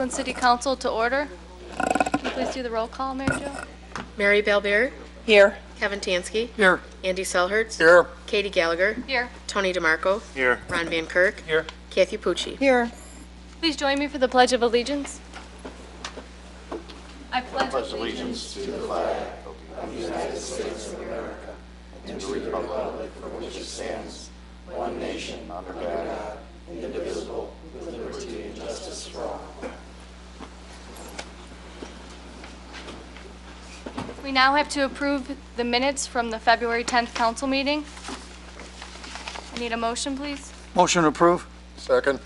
Brooklyn City Council to order. Can you please do the roll call, Mary Jo? Mary Belbeer, Here. Kevin Tansky, Here. Andy Selhertz, Here. Katie Gallagher, Here. Tony DeMarco, Here. Ron Van Kirk, Here. Kathy Pucci. Here. Please join me for the Pledge of Allegiance. I pledge Allegiance to the flag of the United States of America and to the republic for which it stands, one nation under God, indivisible, with liberty and justice for all. We now have to approve the minutes from the February 10th council meeting. I need a motion, please. Motion to approve. Second.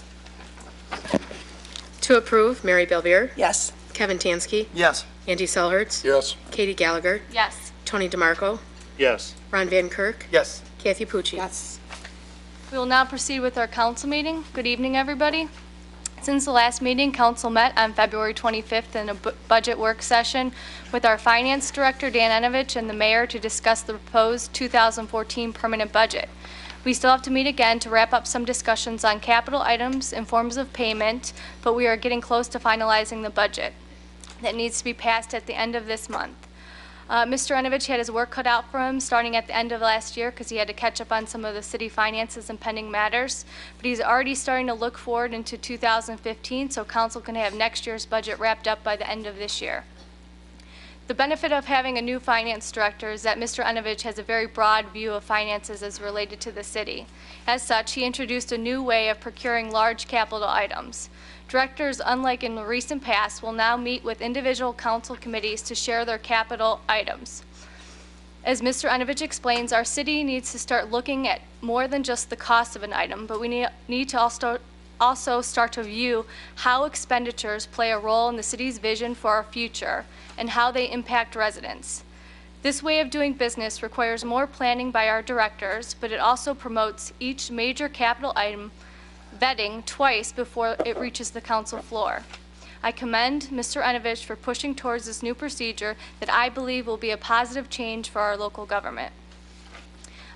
To approve, Mary Belbeer, Yes. Kevin Tansky, Yes. Andy Selhertz, Yes. Katie Gallagher, Yes. Tony DeMarco, Yes. Ron Van Kirk, Yes. Kathy Pucci. Yes. We will now proceed with our council meeting. Good evening, everybody. Since the last meeting, council met on February 25th in a budget work session with our finance director, Dan Enovich, and the mayor to discuss the proposed 2014 permanent budget. We still have to meet again to wrap up some discussions on capital items and forms of payment, but we are getting close to finalizing the budget that needs to be passed at the end of this month. Mr. Enovich had his work cut out for him starting at the end of last year because he had to catch up on some of the city finances and pending matters. But he's already starting to look forward into 2015 so council can have next year's budget wrapped up by the end of this year. The benefit of having a new finance director is that Mr. Enovich has a very broad view of finances as related to the city. As such, he introduced a new way of procuring large capital items. Directors, unlike in the recent past, will now meet with individual council committees to share their capital items. As Mr. Enovich explains, our city needs to start looking at more than just the cost of an item, but we need to also start to view how expenditures play a role in the city's vision for our future and how they impact residents. This way of doing business requires more planning by our directors, but it also promotes each major capital item vetting twice before it reaches the council floor. I commend Mr. Enovich for pushing towards this new procedure that I believe will be a positive change for our local government.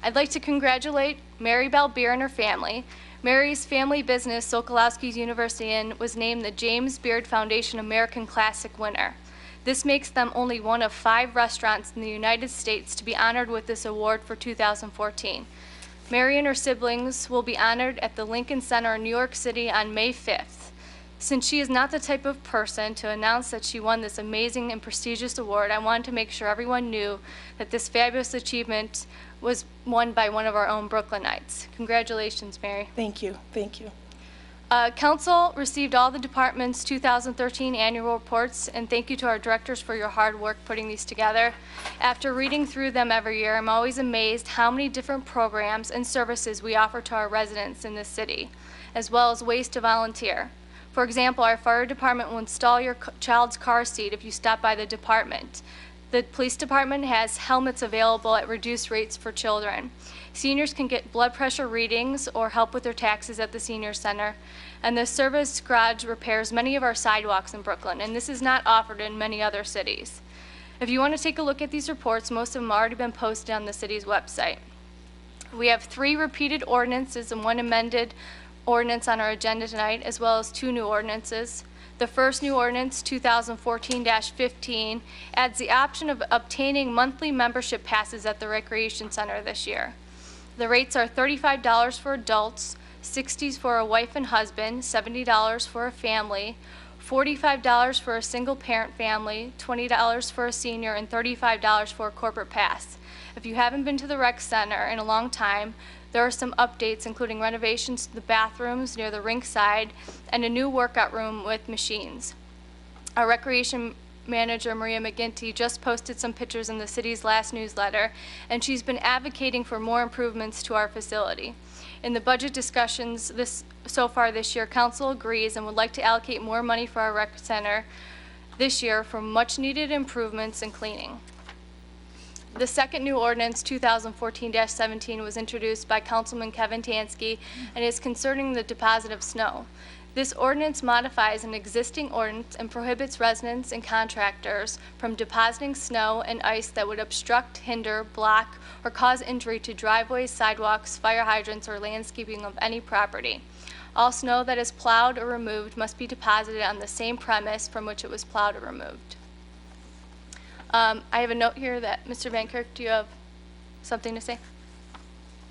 I'd like to congratulate Mary Belbeer and her family. Mary's family business, Sokolowski's University Inn, was named the James Beard Foundation American Classic winner. This makes them only one of 5 restaurants in the United States to be honored with this award for 2014. Mary and her siblings will be honored at the Lincoln Center in New York City on May 5th. Since she is not the type of person to announce that she won this amazing and prestigious award, I wanted to make sure everyone knew that this fabulous achievement was won by one of our own Brooklynites. Congratulations, Mary. Thank you. Thank you. Council received all the department's 2013 annual reports, and thank you to our directors for your hard work putting these together. After reading through them every year, I'm always amazed how many different programs and services we offer to our residents in this city, as well as ways to volunteer. For example, our fire department will install your child's car seat if you stop by the department. The police department has helmets available at reduced rates for children. Seniors can get blood pressure readings or help with their taxes at the senior center. And the service garage repairs many of our sidewalks in Brooklyn, and this is not offered in many other cities. If you want to take a look at these reports, most of them have already been posted on the city's website. We have 3 repeated ordinances and 1 amended ordinance on our agenda tonight, as well as 2 new ordinances. The first new ordinance, 2014-15, adds the option of obtaining monthly membership passes at the Recreation Center this year. The rates are $35 for adults, $60 for a wife and husband, $70 for a family, $45 for a single parent family, $20 for a senior, and $35 for a corporate pass. If you haven't been to the rec center in a long time, there are some updates including renovations to the bathrooms near the rink side and a new workout room with machines. Our recreation manager, Maria McGinty, just posted some pictures in the city's last newsletter, and she's been advocating for more improvements to our facility. In the budget discussions so far this year, council agrees and would like to allocate more money for our rec center this year for much needed improvements and cleaning. The second new ordinance, 2014-17, was introduced by Councilman Kevin Tansky and is concerning the deposit of snow. This ordinance modifies an existing ordinance and prohibits residents and contractors from depositing snow and ice that would obstruct, hinder, block, or cause injury to driveways, sidewalks, fire hydrants, or landscaping of any property. All snow that is plowed or removed must be deposited on the same premise from which it was plowed or removed. I have a note here that, Mr. Van Kirk, do you have something to say?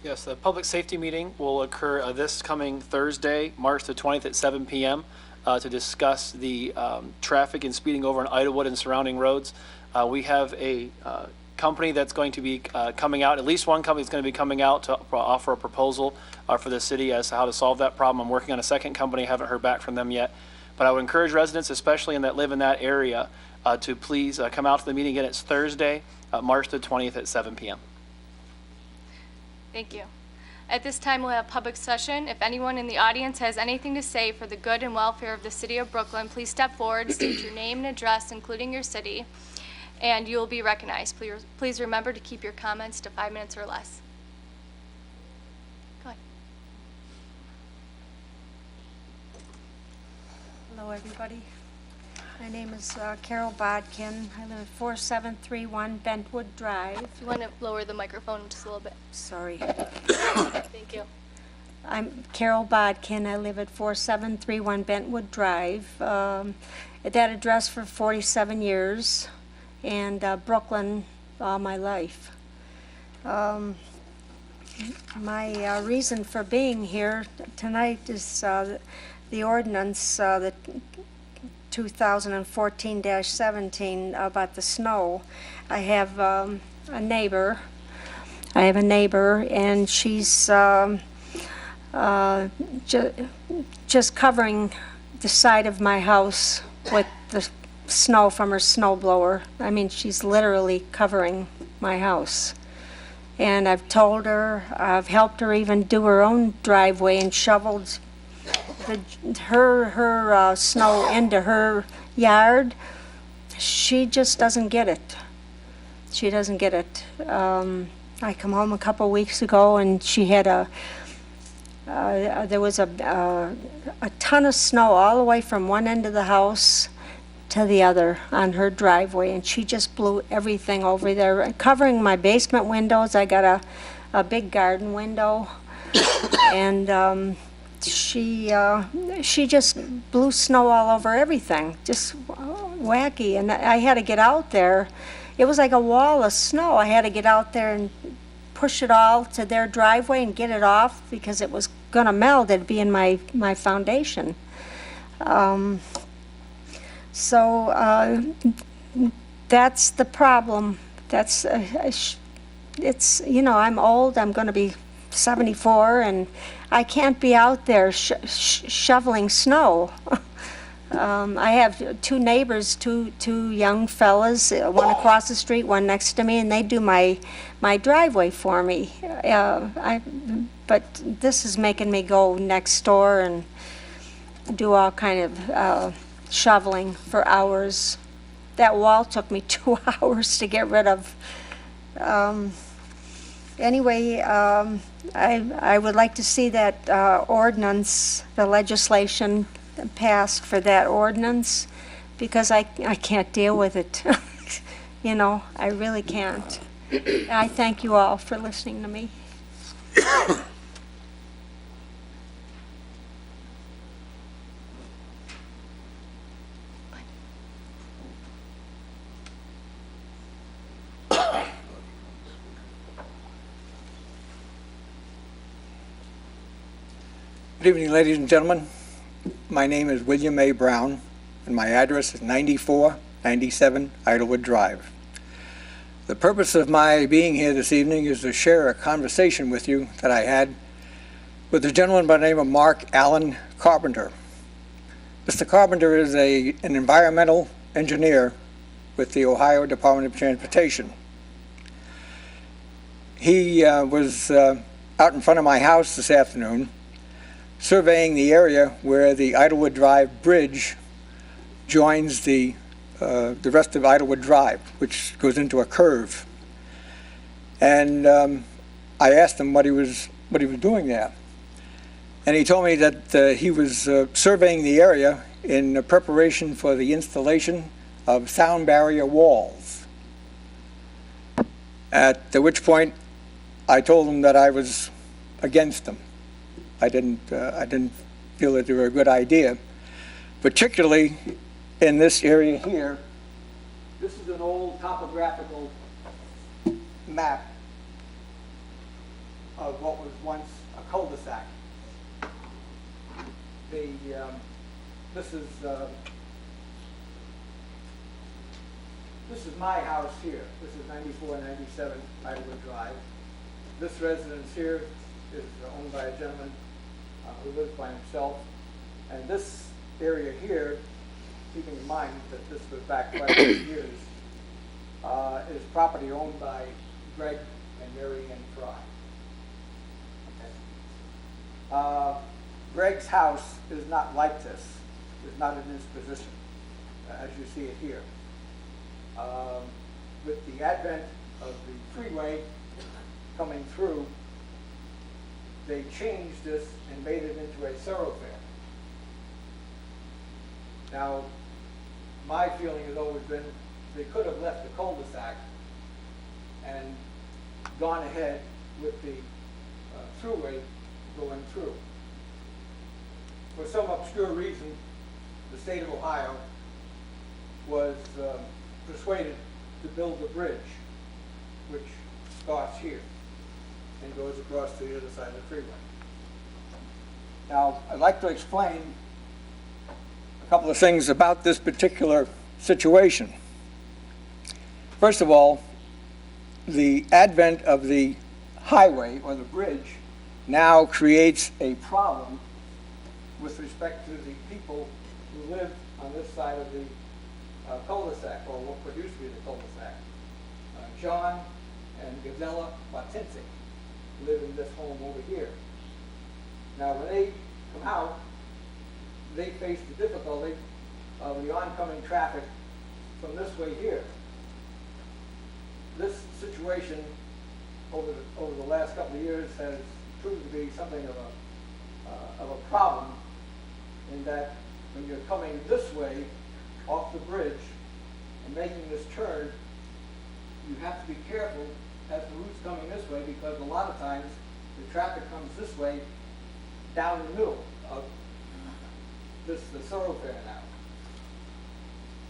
Yes, the public safety meeting will occur this coming Thursday, March the 20th at 7 p.m. To discuss the traffic and speeding over on Idlewood and surrounding roads. We have a company that's going to be coming out, at least one company is going to be coming out to offer a proposal for the city as to how to solve that problem. I'm working on a second company, haven't heard back from them yet. But I would encourage residents, especially in that live in that area, to please come out to the meeting. Again, it's Thursday, March the 20th at 7 p.m. Thank you. At this time, we'll have public session. If anyone in the audience has anything to say for the good and welfare of the city of Brooklyn, please step forward, state your name and address, including your city, and you will be recognized. Please remember to keep your comments to 5 minutes or less. Go ahead. Hello, everybody. My name is Carol Bodkin. I live at 4731 Bentwood Drive. If you want to lower the microphone just a little bit. Sorry. Thank you. I'm Carol Bodkin. I live at 4731 Bentwood Drive. At that address for 47 years, and Brooklyn all my life. My reason for being here tonight is the ordinance, the 2014-17 about the snow. I have a neighbor. And she's just covering the side of my house with the snow from her snow blower. I mean, she's literally covering my house. And I've told her, I've helped her even do her own driveway and shoveled her snow into her yard. She just doesn't get it. She doesn't get it. I come home a couple weeks ago and she had there was a ton of snow all the way from one end of the house to the other on her driveway, and she just blew everything over there, covering my basement windows. I got a big garden window, and she just blew snow all over everything, just wacky. And I had to get out there. It was like a wall of snow. I had to get out there and push it all to their driveway and get it off because it was gonna melt. It'd be in my foundation. So that's the problem. That's it's, you know, I'm old. I'm going to be 74, and I can't be out there shoveling snow. I have two neighbors, two young fellas, one across the street, one next to me, and they do my driveway for me. But this is making me go next door and do all kind of shoveling for hours. That wall took me 2 hours to get rid of. Anyway, I would like to see that ordinance, the legislation passed for that ordinance, because I can't deal with it. You know, I really can't. I thank you all for listening to me. Good evening, ladies and gentlemen. My name is William A. Brown, and my address is 9497 Idlewood Drive. The purpose of my being here this evening is to share a conversation with you that I had with a gentleman by the name of Mark Allen Carpenter. Mr. Carpenter is an environmental engineer with the Ohio Department of Transportation. He was out in front of my house this afternoon surveying the area where the Idlewood Drive Bridge joins the rest of Idlewood Drive, which goes into a curve. And I asked him what he was doing there. And he told me that he was surveying the area in preparation for the installation of sound barrier walls. At which point I told him that I was against them. I didn't feel that they're a good idea, particularly in this area here. This is an old topographical map of what was once a cul-de-sac. This is my house here. This is 9497 Idlewood Drive. This residence here is owned by a gentleman who lives by himself. And this area here, keeping in mind that this was back quite a few years, is property owned by Greg and Mary Ann Fry. Okay. Greg's house is not like this. It's not in this position, as you see it here. With the advent of the freeway coming through, they changed this and made it into a thoroughfare. Now, my feeling has always been they could have left the cul-de-sac and gone ahead with the throughway going through. For some obscure reason, the state of Ohio was persuaded to build a bridge, which starts here and goes across to the other side of the freeway. Now, I'd like to explain a couple of things about this particular situation. First of all, the advent of the highway or the bridge now creates a problem with respect to the people who live on this side of the cul-de-sac, or what used to be the cul-de-sac. John and Gazella Matinsic live in this home over here. Now, when they come out, they face the difficulty of the oncoming traffic from this way here. This situation over the last couple of years has proved to be something of a problem, in that when you're coming this way off the bridge and making this turn, you have to be careful as the route's coming this way, because a lot of times the traffic comes this way down the middle of the thoroughfare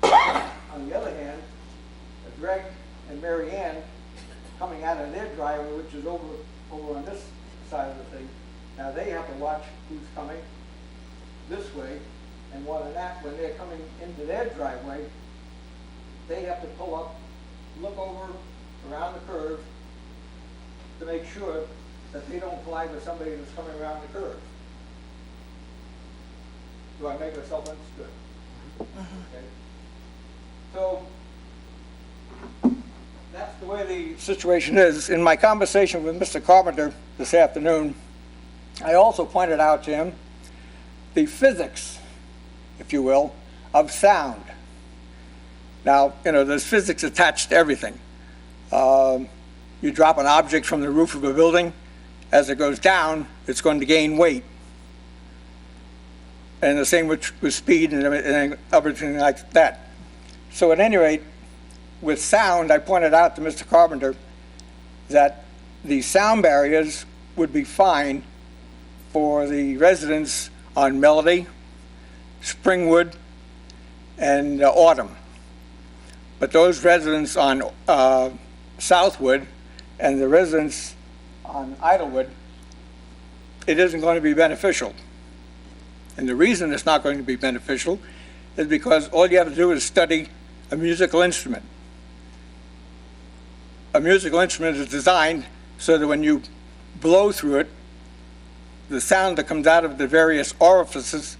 now. On the other hand, Greg and Mary Ann coming out of their driveway, which is over on this side of the thing, now they have to watch who's coming this way, and more than that, when they're coming into their driveway, they have to pull up, look over around the curve to make sure that they don't collide with somebody that's coming around the curve. Do I make myself understood? Okay. So that's the way the situation is. In my conversation with Mr. Carpenter this afternoon, I also pointed out to him the physics, if you will, of sound. Now, there's physics attached to everything. You drop an object from the roof of a building, as it goes down, it's going to gain weight. And the same with speed and everything like that. So at any rate, with sound, I pointed out to Mr. Carpenter that the sound barriers would be fine for the residents on Melody, Springwood, and Autumn. But those residents on Southwood and the residents on Idlewood, it isn't going to be beneficial. And the reason it's not going to be beneficial is because all you have to do is study a musical instrument. A musical instrument is designed so that when you blow through it, the sound that comes out of the various orifices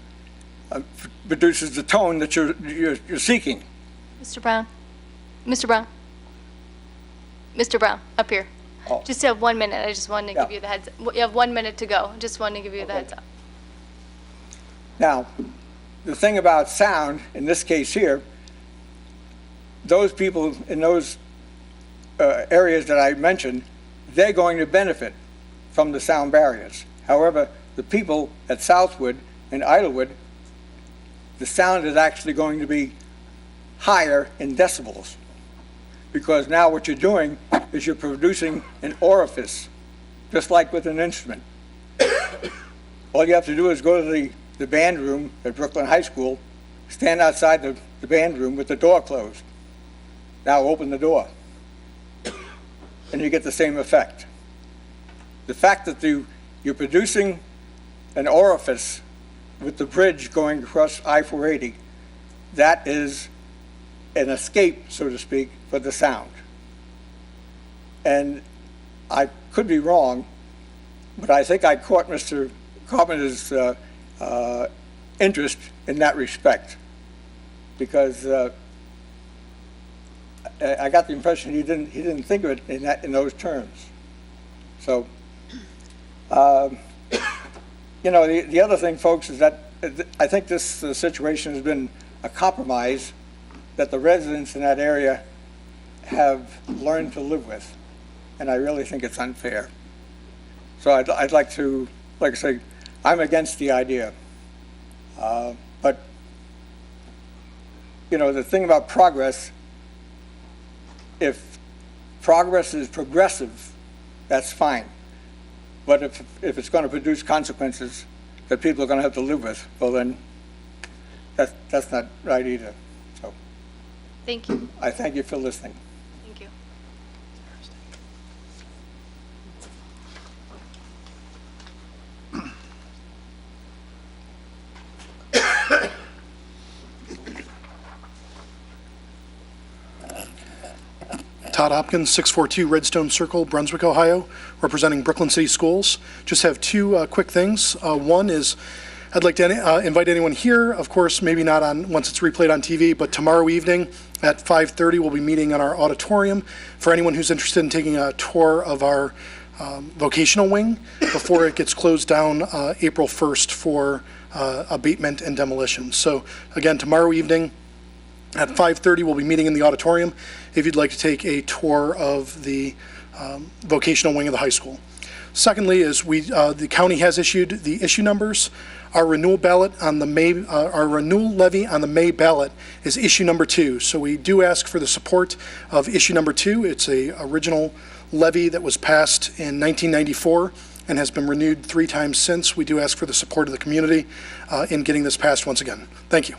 produces the tone that you're seeking. Mr. Brown? Mr. Brown? Mr. Brown, up here. Oh. Just have 1 minute. I just wanted to Yeah. give you the heads up. You have 1 minute to go. Just wanted to give you the heads up. Now, the thing about sound, in this case here, those people in those areas that I mentioned, they're going to benefit from the sound barriers. However, the people at Southwood and Idlewood, the sound is actually going to be higher in decibels, because now what you're doing is you're producing an orifice, just like with an instrument. All you have to do is go to the the band room at Brooklyn High School, stand outside the band room with the door closed. Now open the door, and you get the same effect. The fact that you're producing an orifice with the bridge going across I-480, that is an escape, so to speak, for the sound. And I could be wrong, but I think I caught Mr. Carpenter's interest in that respect, because I got the impression he didn't think of it in those terms. So, you know, the other thing, folks, is that I think this situation has been a compromise that the residents in that area have learned to live with, and I really think it's unfair. So I'd like to, like I say, I'm against the idea. But, you know, the thing about progress, if progress is progressive, that's fine. But if it's going to produce consequences that people are going to have to live with, well then, that's not right either. So Thank you. I thank you for listening. Thank you. Todd Hopkins, 642 Redstone Circle, Brunswick, Ohio, representing Brooklyn City Schools. Just have two quick things. One is I'd like to invite anyone here, of course, maybe not on once it's replayed on TV, but tomorrow evening at 5:30 we'll be meeting in our auditorium for anyone who's interested in taking a tour of our vocational wing before it gets closed down April 1st for abatement and demolition. So again, tomorrow evening at 5:30 we'll be meeting in the auditorium if you'd like to take a tour of the vocational wing of the high school. Secondly is the county has issued the issue numbers. Our renewal ballot on the our renewal levy on the May ballot is issue number 2. So we do ask for the support of issue number 2. It's a original levy that was passed in 1994 and has been renewed 3 times since. We do ask for the support of the community in getting this passed once again. Thank you.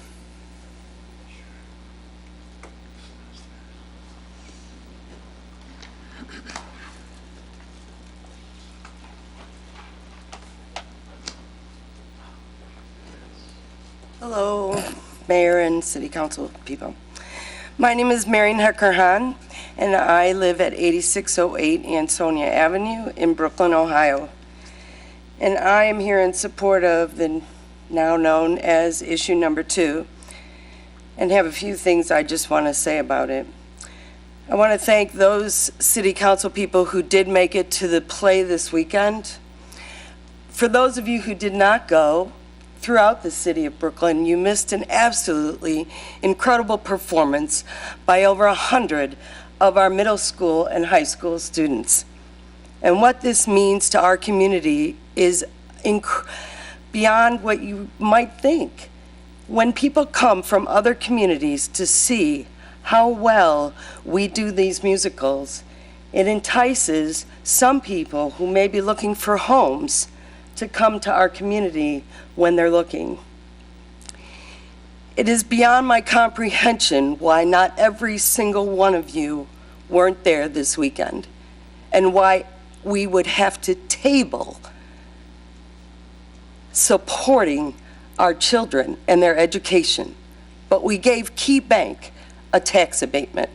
Hello, Mayor and City Council people. My name is Marian Hecker-Hahn, and I live at 8608 Ansonia Avenue in Brooklyn, Ohio. And I am here in support of the now known as issue number 2, and have a few things I just want to say about it. I want to thank those City Council people who did make it to the play this weekend. For those of you who did not go, throughout the city of Brooklyn, you missed an absolutely incredible performance by over 100 of our middle school and high school students. And what this means to our community is beyond what you might think. When people come from other communities to see how well we do these musicals, it entices some people who may be looking for homes to come to our community when they're looking. It is beyond my comprehension why not every single one of you weren't there this weekend, and why we would have to table supporting our children and their education. But we gave Key Bank a tax abatement.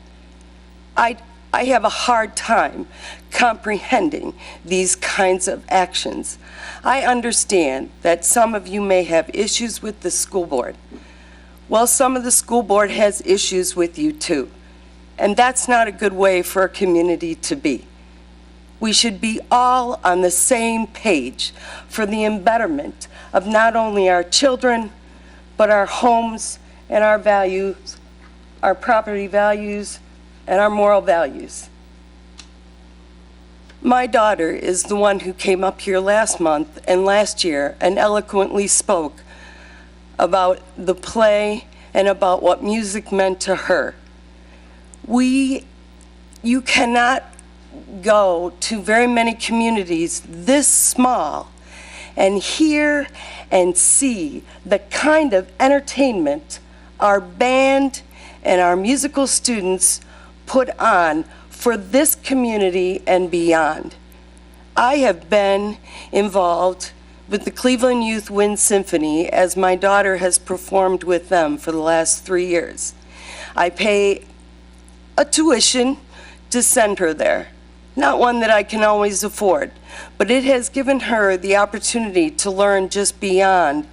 I have a hard time comprehending these kinds of actions. I understand that some of you may have issues with the school board. Well, some of the school board has issues with you too. And that's not a good way for a community to be. We should be all on the same page for the betterment of not only our children, but our homes and our values, our property values, and our moral values. My daughter is the one who came up here last month and last year and eloquently spoke about the play and about what music meant to her. You cannot go to very many communities this small and hear and see the kind of entertainment our band and our musical students put on for this community and beyond. I have been involved with the Cleveland Youth Wind Symphony as my daughter has performed with them for the last 3 years. I pay a tuition to send her there, not one that I can always afford, but it has given her the opportunity to learn just beyond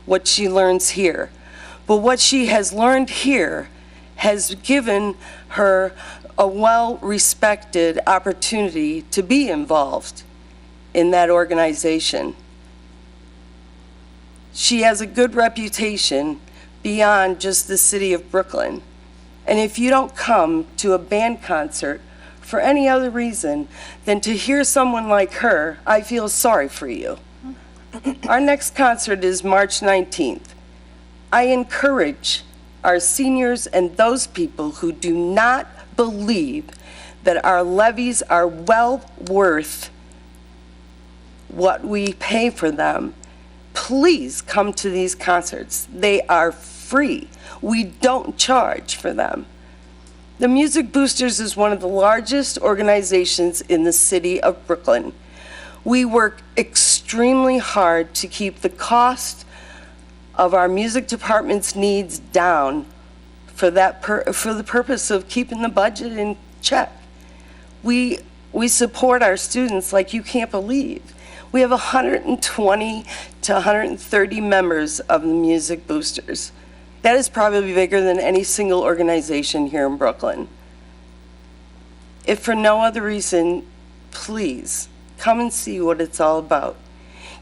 what she learns here. But what she has learned here has given her a well-respected opportunity to be involved in that organization. She has a good reputation beyond just the city of Brooklyn. And if you don't come to a band concert for any other reason than to hear someone like her, I feel sorry for you. Our next concert is March 19th. I encourage our seniors and those people who do not believe that our levies are well worth what we pay for them, please come to these concerts. They are free. We don't charge for them. The Music Boosters is one of the largest organizations in the city of Brooklyn. We work extremely hard to keep the cost of our music department's needs down for the purpose of keeping the budget in check. We support our students like you can't believe. We have 120 to 130 members of the Music Boosters. That is probably bigger than any single organization here in Brooklyn. If for no other reason, please come and see what it's all about.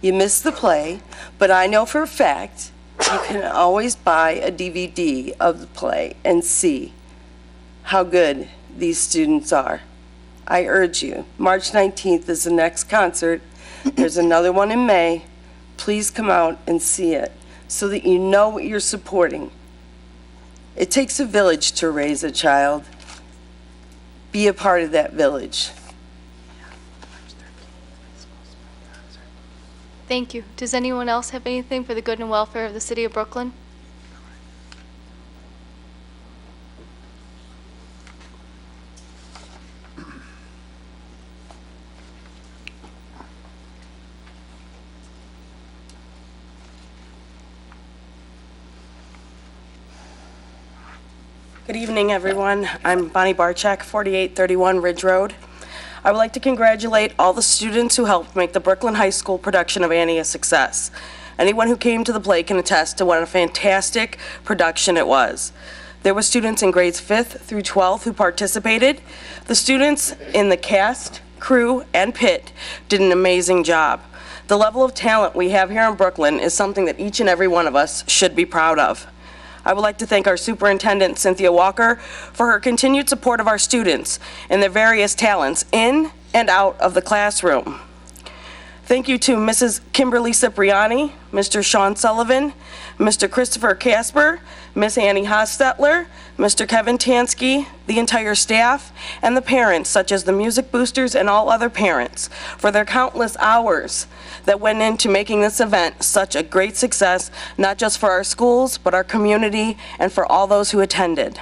You missed the play, but I know for a fact you can always buy a DVD of the play and see how good these students are. I urge you, March 19th is the next concert. There's another one in May. Please come out and see it so that you know what you're supporting. It takes a village to raise a child. Be a part of that village. Thank you. Does anyone else have anything for the good and welfare of the city of Brooklyn? Good evening, everyone. I'm Bonnie Barczak, 4831 Ridge Road. I would like to congratulate all the students who helped make the Brooklyn High School production of Annie a success. Anyone who came to the play can attest to what a fantastic production it was. There were students in grades 5th through 12th who participated. The students in the cast, crew, and pit did an amazing job. The level of talent we have here in Brooklyn is something that each and every one of us should be proud of. I would like to thank our superintendent, Cynthia Walker, for her continued support of our students and their various talents in and out of the classroom. Thank you to Mrs. Kimberly Cipriani, Mr. Sean Sullivan, Mr. Christopher Casper, Miss Annie Hostetler, Mr. Kevin Tansky, the entire staff, and the parents, such as the Music Boosters and all other parents, for their countless hours that went into making this event such a great success, not just for our schools, but our community and for all those who attended.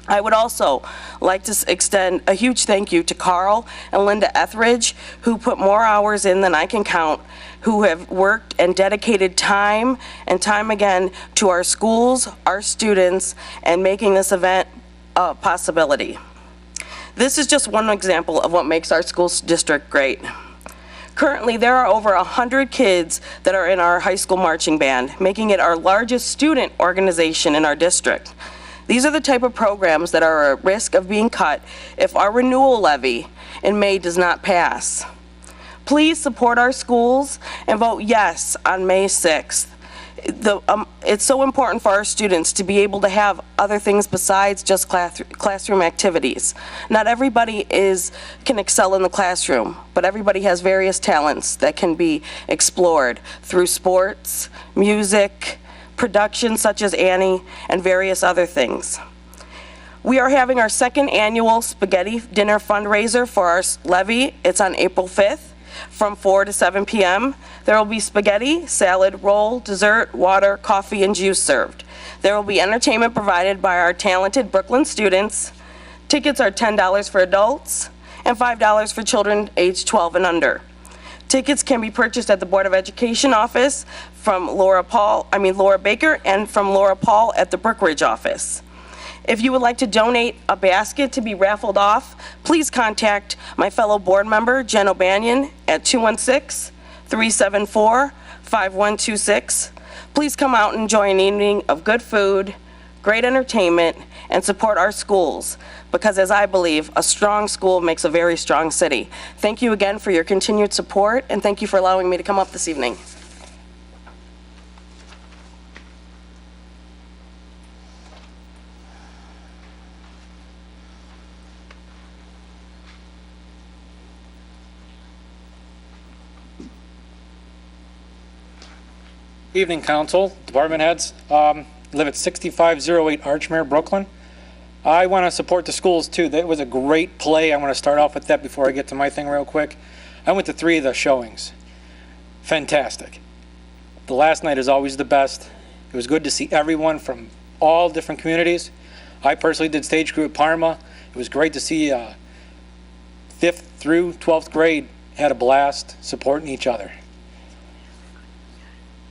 I would also like to extend a huge thank you to Carl and Linda Etheridge, who put more hours in than I can count, who have worked and dedicated time and time again to our schools, our students, and making this event a possibility. This is just one example of what makes our school district great. Currently, there are over 100 kids that are in our high school marching band, making it our largest student organization in our district. These are the type of programs that are at risk of being cut if our renewal levy in May does not pass. Please support our schools and vote yes on May 6th. It's so important for our students to be able to have other things besides just classroom activities. Not everybody can excel in the classroom, but everybody has various talents that can be explored through sports, music, production such as Annie, and various other things. We are having our second annual spaghetti dinner fundraiser for our levy. It's on April 5th. from 4 to 7 p.m. There will be spaghetti, salad, roll, dessert, water, coffee, and juice served. There will be entertainment provided by our talented Brooklyn students. Tickets are $10 for adults and $5 for children aged 12 and under. Tickets can be purchased at the Board of Education office from Laura Baker, and from Laura Paul at the Brookridge office. If you would like to donate a basket to be raffled off, please contact my fellow board member, Jen O'Banion, at 216-374-5126. Please come out and enjoy an evening of good food, great entertainment, and support our schools, because as I believe, a strong school makes a very strong city. Thank you again for your continued support, and thank you for allowing me to come up this evening. Evening, Council, Department Heads. Live at 6508 Archmere, Brooklyn. I want to support the schools, too. That was a great play. I want to start off with that before I get to my thing real quick. I went to 3 of the showings. Fantastic. The last night is always the best. It was good to see everyone from all different communities. I personally did stage crew at Parma. It was great to see 5th through 12th grade had a blast supporting each other.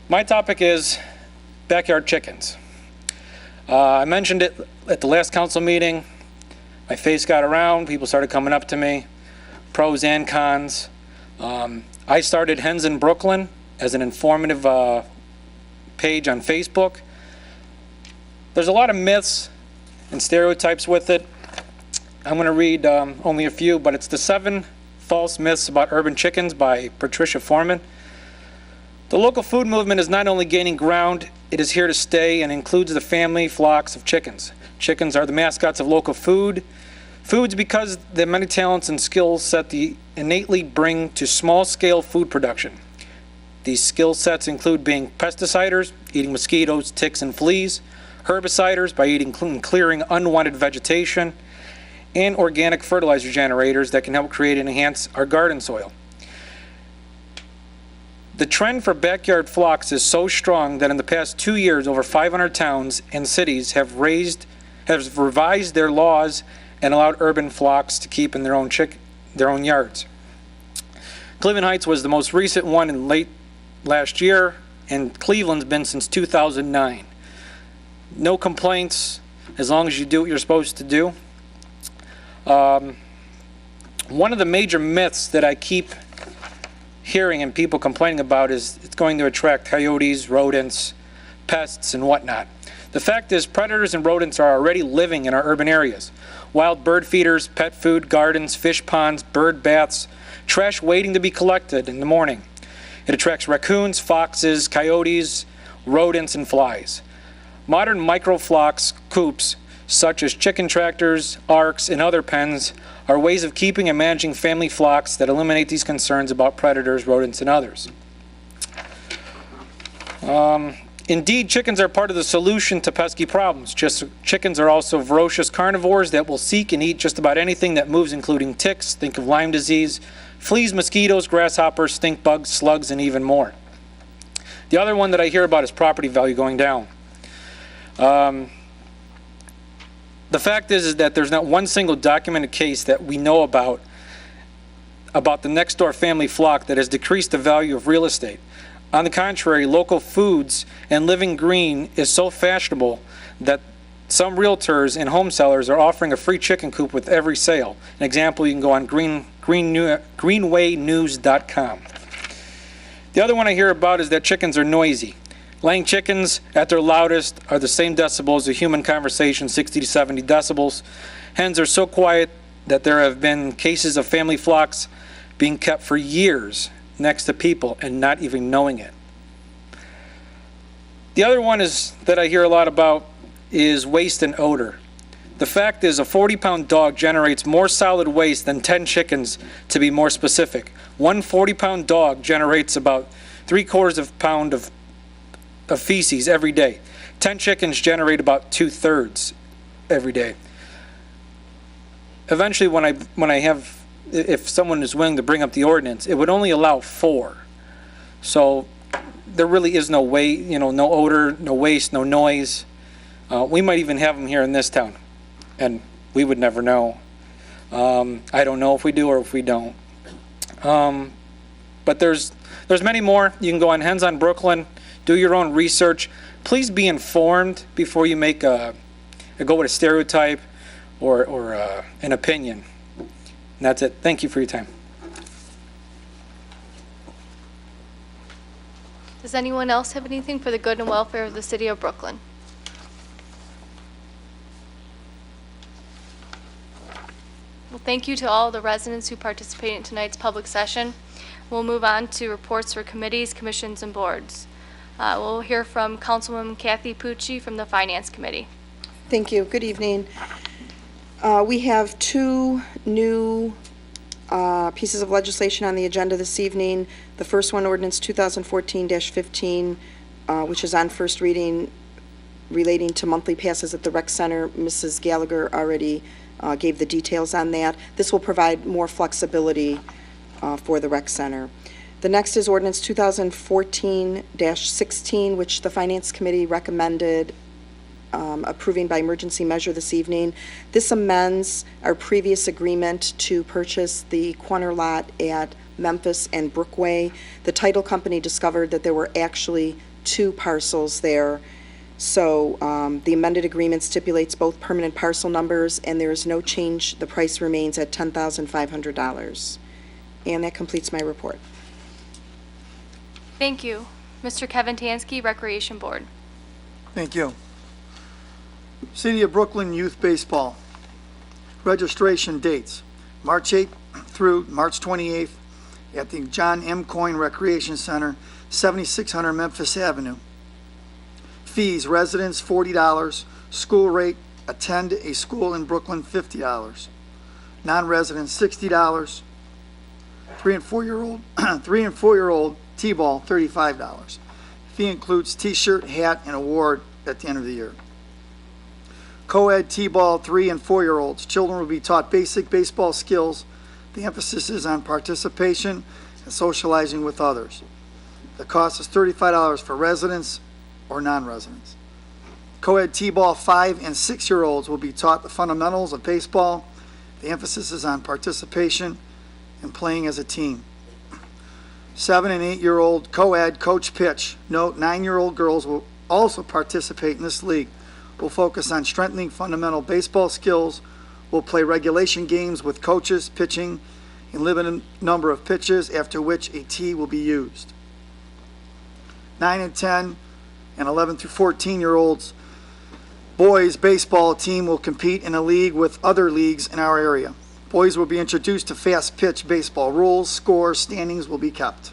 My topic is backyard chickens. I mentioned it at the last council meeting. My face got around. People started coming up to me, pros and cons. I started Hens in Brooklyn as an informative page on Facebook. There's a lot of myths and stereotypes with it. I'm going to read only a few, but it's the 7 false myths about urban chickens by Patricia Foreman. The local food movement is not only gaining ground, it is here to stay and includes the family flocks of chickens. Chickens are the mascots of local foods because the many talents and skill set they innately bring to small-scale food production. These skill sets include being pesticiders, eating mosquitoes, ticks, and fleas, herbiciders by eating and clearing unwanted vegetation, and organic fertilizer generators that can help create and enhance our garden soil. The trend for backyard flocks is so strong that in the past 2 years, over 500 towns and cities have revised their laws and allowed urban flocks to keep in their own yards. Cleveland Heights was the most recent one in late last year, and Cleveland's been since 2009. No complaints as long as you do what you're supposed to do. One of the major myths that I keep hearing and people complaining about is it's going to attract coyotes, rodents, pests, and whatnot. The fact is, predators and rodents are already living in our urban areas. Wild bird feeders, pet food, gardens, fish ponds, bird baths, trash waiting to be collected in the morning. It attracts raccoons, foxes, coyotes, rodents, and flies. Modern microflocks coops, such as chicken tractors, arks, and other pens, are ways of keeping and managing family flocks that eliminate these concerns about predators, rodents, and others. Indeed, chickens are part of the solution to pesky problems. Chickens are also voracious carnivores that will seek and eat just about anything that moves, including ticks, think of Lyme disease, fleas, mosquitoes, grasshoppers, stink bugs, slugs, and even more. The other one that I hear about is property value going down. The fact is that there's not one single documented case that we know about the next door family flock that has decreased the value of real estate. On the contrary, local foods and living green is so fashionable that some realtors and home sellers are offering a free chicken coop with every sale. An example, you can go on greenwaynews.com. The other one I hear about is that chickens are noisy. Laying chickens at their loudest are the same decibels as a human conversation, 60 to 70 decibels. Hens are so quiet that there have been cases of family flocks being kept for years next to people and not even knowing it. The other one is that I hear a lot about is waste and odor. The fact is a 40-pound dog generates more solid waste than 10 chickens, to be more specific. One 40-pound dog generates about 3/4 of a pound of feces every day. 10 chickens generate about 2/3 every day. Eventually, when I have if someone is willing to bring up the ordinance, it would only allow 4. So there really is no way, no odor, no waste, no noise. We might even have them here in this town, and we would never know. I don't know if we do or if we don't. But there's many more. You can go on Hens on Brooklyn, do your own research. Please be informed before you make go with a stereotype or an opinion. And that's it. Thank you for your time. Does anyone else have anything for the good and welfare of the city of Brooklyn? Well, thank you to all the residents who participated in tonight's public session. We'll move on to reports for committees, commissions, and boards. We'll hear from Councilwoman Kathy Pucci from the Finance Committee. Thank you. Good evening. We have 2 new pieces of legislation on the agenda this evening. The first one, ordinance 2014-15, which is on first reading, relating to monthly passes at the rec center. Mrs. Gallagher already gave the details on that. This will provide more flexibility for the rec center. The next is ordinance 2014-16, which the Finance Committee recommended approving by emergency measure this evening. This amends our previous agreement to purchase the corner lot at Memphis and Brookway. The title company discovered that there were actually 2 parcels there. So the amended agreement stipulates both permanent parcel numbers, and there is no change. The price remains at $10,500. And that completes my report. Thank you. Mr. Kevin Tansky, Recreation Board. Thank you. City of Brooklyn Youth Baseball. Registration dates, March 8th through March 28th at the John M. Coyne Recreation Center, 7600 Memphis Avenue. Fees, residents $40, school rate, attend a school in Brooklyn $50, non-residents $60, 3 and 4-year-old T-ball $35. Fee includes T-shirt, hat, and award at the end of the year. Co-ed T-ball 3 and 4-year-olds. Children will be taught basic baseball skills. The emphasis is on participation and socializing with others. The cost is $35 for residents or non-residents. Co-ed T-ball 5 and 6-year-olds will be taught the fundamentals of baseball. The emphasis is on participation and playing as a team. 7 and 8-year-old co-ed coach pitch. Note, 9-year-old girls will also participate in this league. We'll focus on strengthening fundamental baseball skills. We'll play regulation games with coaches, pitching, and limited number of pitches, after which a tee will be used. 9 and 10 and 11 through 14-year-olds boys baseball team will compete in a league with other leagues in our area. Boys will be introduced to fast pitch baseball rules. Scores, standings will be kept.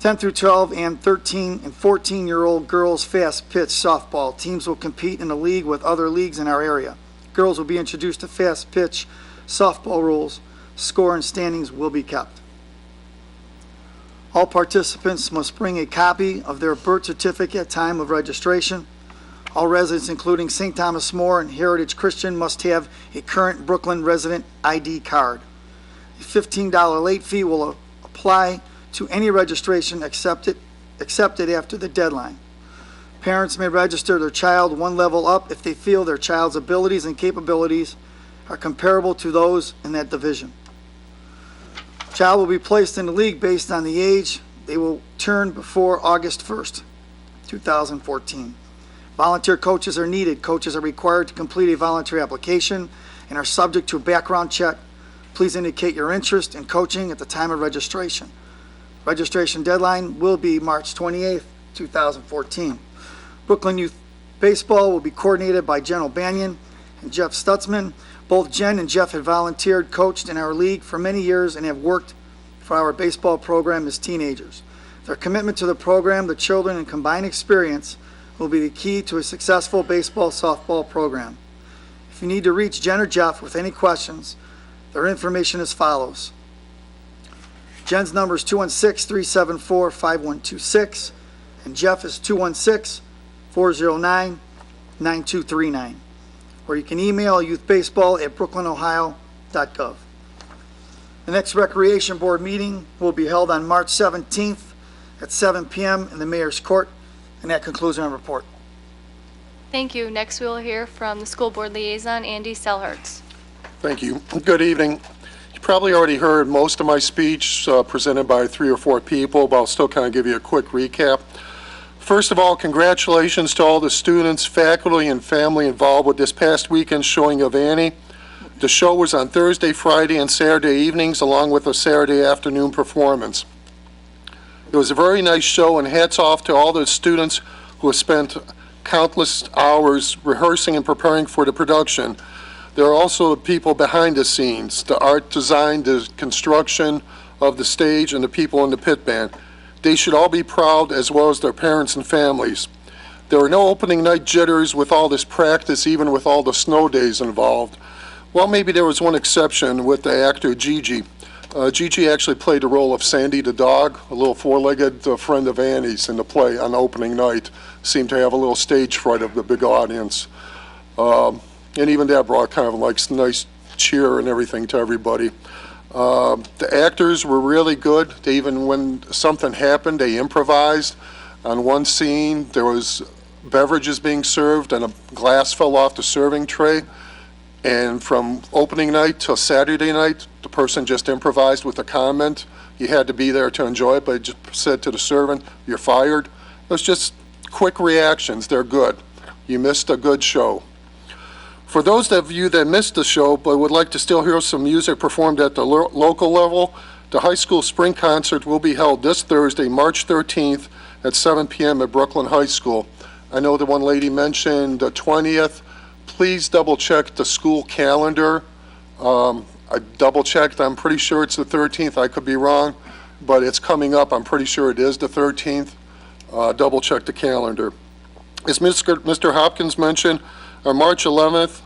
10 through 12 and 13 and 14-year-old girls fast pitch softball teams will compete in a league with other leagues in our area. Girls will be introduced to fast pitch softball rules. Score and standings will be kept. All participants must bring a copy of their birth certificate at time of registration. All residents, including St. Thomas More and Heritage Christian, must have a current Brooklyn resident ID card. A $15 late fee will apply to any registration accepted after the deadline. Parents may register their child one level up if they feel their child's abilities and capabilities are comparable to those in that division. Child will be placed in the league based on the age they will turn before August 1st, 2014. Volunteer coaches are needed. Coaches are required to complete a volunteer application and are subject to a background check. Please indicate your interest in coaching at the time of registration. Registration deadline will be March 28th, 2014. Brooklyn Youth Baseball will be coordinated by Jen O'Banion and Jeff Stutzman. Both Jen and Jeff have volunteered, coached in our league for many years, and have worked for our baseball program as teenagers. Their commitment to the program, the children, and combined experience will be the key to a successful baseball softball program. If you need to reach Jen or Jeff with any questions, their information is as follows. Jen's number is 216-374-5126, and Jeff is 216-409-9239. Or you can email youthbaseball@brooklynohio.org. The next Recreation Board meeting will be held on March 17th at 7 p.m. in the Mayor's Court, and that concludes my report. Thank you. Next, we'll hear from the school board liaison, Andy Selhertz. Thank you. Good evening. You probably already heard most of my speech presented by 3 or 4 people, but I'll still kind of give you a quick recap. First of all, congratulations to all the students, faculty, and family involved with this past weekend's showing of Annie. The show was on Thursday, Friday, and Saturday evenings, along with a Saturday afternoon performance. It was a very nice show, and hats off to all the students who have spent countless hours rehearsing and preparing for the production. There are also the people behind the scenes, the art design, the construction of the stage, and the people in the pit band. They should all be proud, as well as their parents and families. There were no opening night jitters with all this practice, even with all the snow days involved. Well, maybe there was one exception with the actor Gigi. Gigi actually played the role of Sandy the dog, a little four-legged friend of Annie's in the play on opening night. Seemed to have a little stage fright of the big audience. And even that brought kind of like nice cheer and everything to everybody. The actors were really good. They even, when something happened, they improvised. On one scene, there was beverages being served and a glass fell off the serving tray. And from opening night till Saturday night, the person just improvised with a comment. You had to be there to enjoy it, but just said to the servant, "You're fired." It was just quick reactions. They're good. You missed a good show. For those of you that missed the show but would like to still hear some music performed at the local level, the high school spring concert will be held this Thursday, March 13th at 7 p.m. at Brooklyn High School. I know the one lady mentioned the 20th. Please double check the school calendar. I double checked. I'm pretty sure it's the 13th. I could be wrong, but it's coming up. I'm pretty sure it is the 13th. Double check the calendar. As Mr. Hopkins mentioned, on March 11th,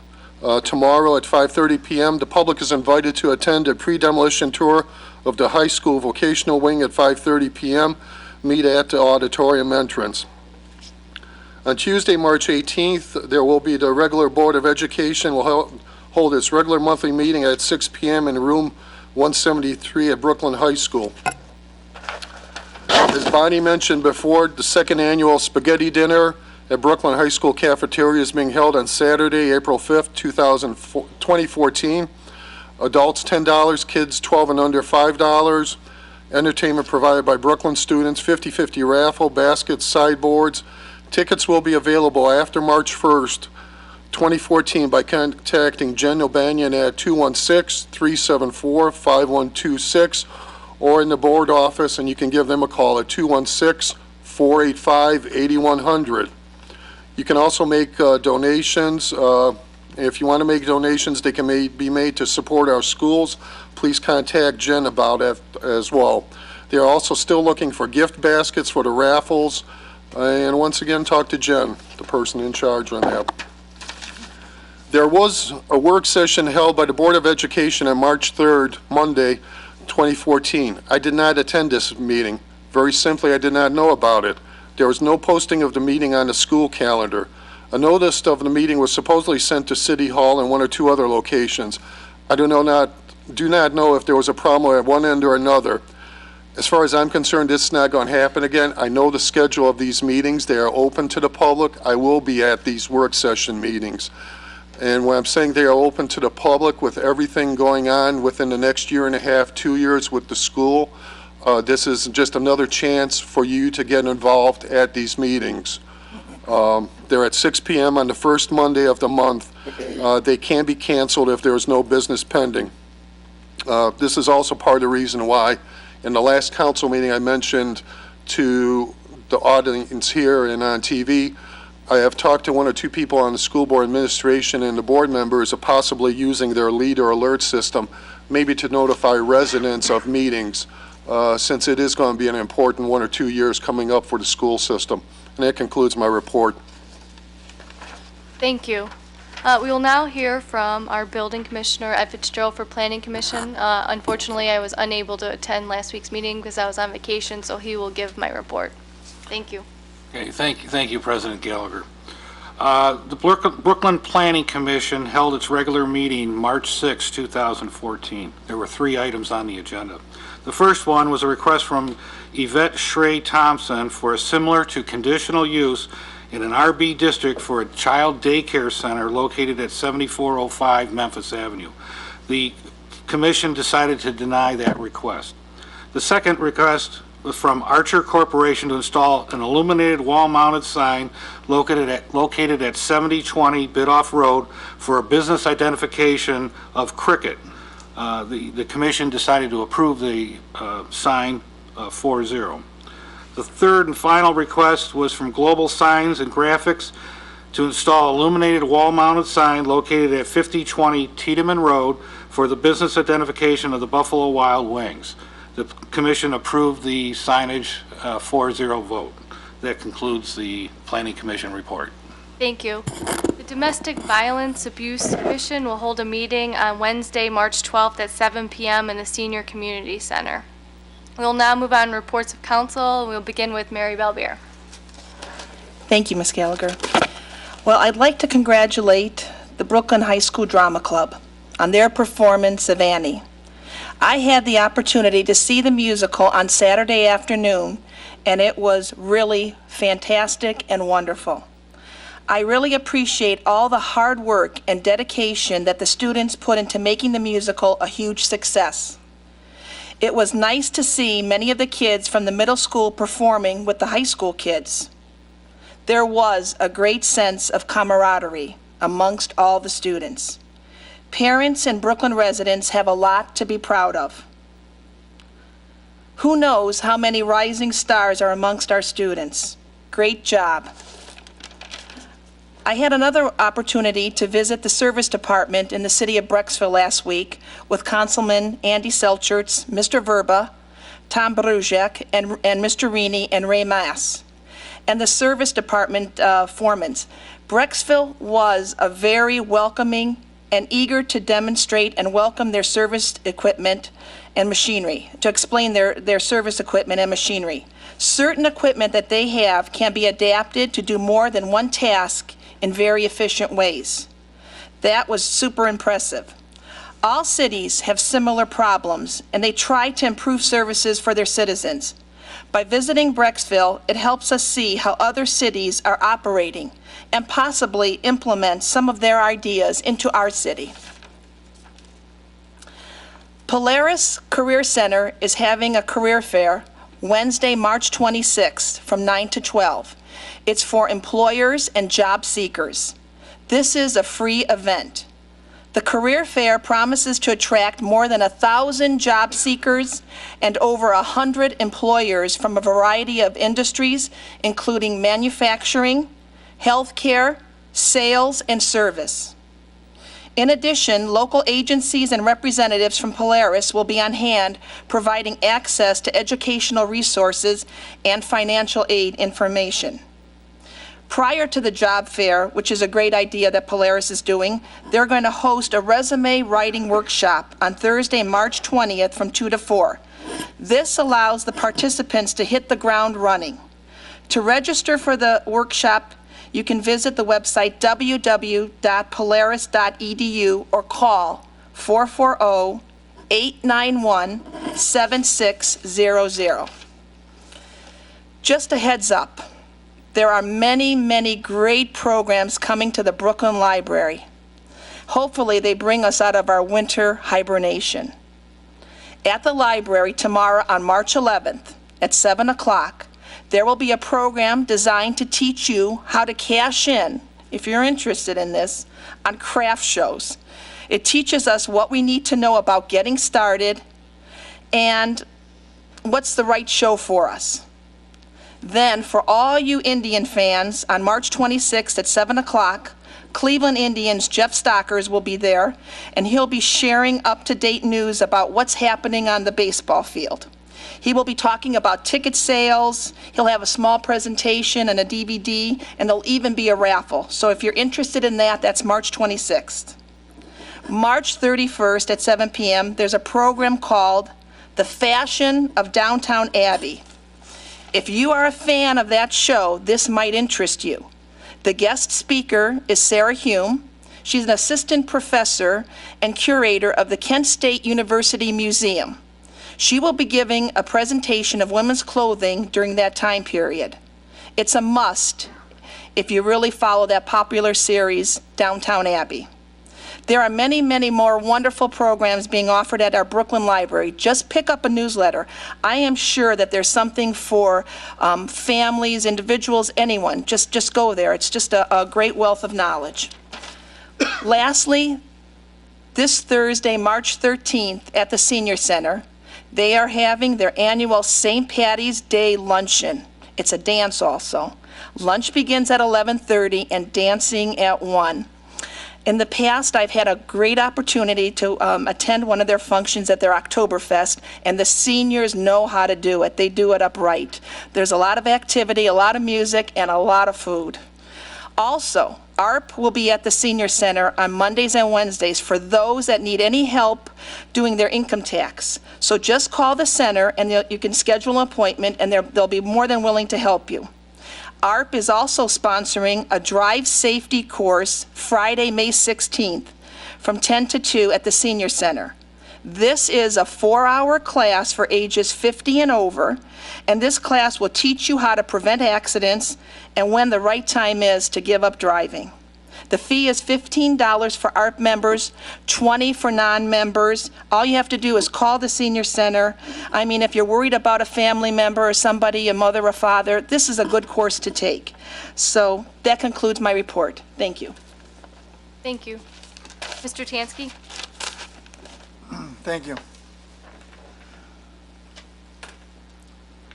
tomorrow at 5:30 p.m., the public is invited to attend a pre-demolition tour of the high school vocational wing at 5:30 p.m. Meet at the auditorium entrance. On Tuesday, March 18th, there will be the regular Board of Education will hold its regular monthly meeting at 6 p.m. in room 173 at Brooklyn High School. As Bonnie mentioned before, the second annual spaghetti dinner at Brooklyn High School cafeteria is being held on Saturday, April 5th, 2014. Adults $10, kids 12 and under $5. Entertainment provided by Brooklyn students, 50-50 raffle, baskets, sideboards. Tickets will be available after March 1st, 2014 by contacting Jen O'Banion at 216-374-5126 or in the board office, and you can give them a call at 216-485-8100. You can also make donations. If you want to make donations, they can be made to support our schools. Please contact Jen about it as well. They are also still looking for gift baskets for the raffles. And once again, talk to Jen, the person in charge on that. There was a work session held by the Board of Education on March 3rd, Monday, 2014. I did not attend this meeting. Very simply, I did not know about it. There was no posting of the meeting on the school calendar. A notice of the meeting was supposedly sent to City Hall and 1 or 2 other locations. I do not know if there was a problem at one end or another. As far as I'm concerned, this is not going to happen again. I know the schedule of these meetings. They are open to the public. I will be at these work session meetings. And when I'm saying they are open to the public with everything going on within the next year and a half, 2 years with the school, this is just another chance for you to get involved at these meetings. They're at 6 p.m. on the first Monday of the month. They can be canceled if there is no business pending. This is also part of the reason why in the last council meeting I mentioned to the audience here and on TV, I have talked to 1 or 2 people on the school board administration and the board members of possibly using their lead or alert system, maybe to notify residents of meetings, since it is going to be an important 1 or 2 years coming up for the school system. And that concludes my report. Thank you. We will now hear from our building commissioner, Ed Fitzgerald, for Planning Commission. Unfortunately, I was unable to attend last week's meeting because I was on vacation, so he will give my report. Thank you. Okay, thank you, President Gallagher. The Brooklyn Planning Commission held its regular meeting March 6, 2014. There were 3 items on the agenda. The first one was a request from Yvette Shrey Thompson for a similar to conditional use in an RB district for a child daycare center located at 7405 Memphis Avenue. The commission decided to deny that request. The second request was from Archer Corporation to install an illuminated wall-mounted sign located at 7020 Bidoff Road for a business identification of Cricket. The commission decided to approve the sign 4-0. The third and final request was from Global Signs and Graphics to install illuminated wall-mounted sign located at 5020 Tiedemann Road for the business identification of the Buffalo Wild Wings. The commission approved the signage 4-0 vote. That concludes the Planning Commission report. Thank you. The Domestic Violence Abuse Commission will hold a meeting on Wednesday, March 12th at 7 p.m. in the Senior Community Center. We will now move on to reports of council. We'll begin with Mary Belbier. Thank you, Ms. Gallagher. Well, I'd like to congratulate the Brooklyn High School Drama Club on their performance of Annie. I had the opportunity to see the musical on Saturday afternoon, and it was really fantastic and wonderful. I really appreciate all the hard work and dedication that the students put into making the musical a huge success. It was nice to see many of the kids from the middle school performing with the high school kids. There was a great sense of camaraderie amongst all the students. Parents and Brooklyn residents have a lot to be proud of. Who knows how many rising stars are amongst our students? Great job. I had another opportunity to visit the service department in the city of Brecksville last week with Councilman Andy Selchertz, Mr. Verba, Tom Bruzek, and Mr. Rini and Ray Mass, and the service department foremans. Brecksville was a very welcoming and eager to demonstrate and welcome their service equipment and machinery, to explain their service equipment and machinery. Certain equipment that they have can be adapted to do more than one task in very efficient ways. That was super impressive. All cities have similar problems, and they try to improve services for their citizens. By visiting Brecksville, it helps us see how other cities are operating and possibly implement some of their ideas into our city. Polaris Career Center is having a career fair Wednesday, March 26th from 9 to 12. It's for employers and job seekers. This is a free event. The career fair promises to attract more than 1,000 job seekers and over 100 employers from a variety of industries, including manufacturing, healthcare, sales, and service. In addition, local agencies and representatives from Polaris will be on hand providing access to educational resources and financial aid information. Prior to the job fair, which is a great idea that Polaris is doing, they're going to host a resume writing workshop on Thursday, March 20th from 2 to 4. This allows the participants to hit the ground running. To register for the workshop, you can visit the website www.polaris.edu or call 440-891-7600. Just a heads up. There are many, many great programs coming to the Brooklyn Library. Hopefully, they bring us out of our winter hibernation. At the library tomorrow on March 11th at 7 o'clock, there will be a program designed to teach you how to cash in, if you're interested in this, on craft shows. It teaches us what we need to know about getting started and what's the right show for us. Then, for all you Indian fans, on March 26th at 7 o'clock, Cleveland Indians' Jeff Stockers will be there, and he'll be sharing up-to-date news about what's happening on the baseball field. He will be talking about ticket sales, he'll have a small presentation and a DVD, and there'll even be a raffle. So if you're interested in that, that's March 26th. March 31st at 7 p.m., there's a program called The Fashion of Downtown Abbey. If you are a fan of that show, this might interest you. The guest speaker is Sarah Hume. She's an assistant professor and curator of the Kent State University Museum. She will be giving a presentation of women's clothing during that time period. It's a must if you really follow that popular series, Downtown Abbey. There are many, many more wonderful programs being offered at our Brooklyn Library. Just pick up a newsletter. I am sure that there's something for families, individuals, anyone. Just go there. It's just a great wealth of knowledge. Lastly, this Thursday, March 13th, at the Senior Center, they are having their annual St. Patty's Day Luncheon. It's a dance also. Lunch begins at 11:30 and dancing at 1. In the past, I've had a great opportunity to attend one of their functions at their Oktoberfest, and the seniors know how to do it. They do it upright. There's a lot of activity, a lot of music, and a lot of food. Also, ARP will be at the Senior Center on Mondays and Wednesdays for those that need any help doing their income tax. So just call the center and you can schedule an appointment, and they'll be more than willing to help you. ARP is also sponsoring a drive safety course Friday, May 16th from 10 to 2 at the Senior Center. This is a 4-hour class for ages 50 and over, and this class will teach you how to prevent accidents and when the right time is to give up driving. The fee is $15 for ARP members, $20 for non-members. All you have to do is call the Senior Center. I mean, if you're worried about a family member or somebody, a mother or father, this is a good course to take. So that concludes my report. Thank you. Thank you. Mr. Tansky? Thank you.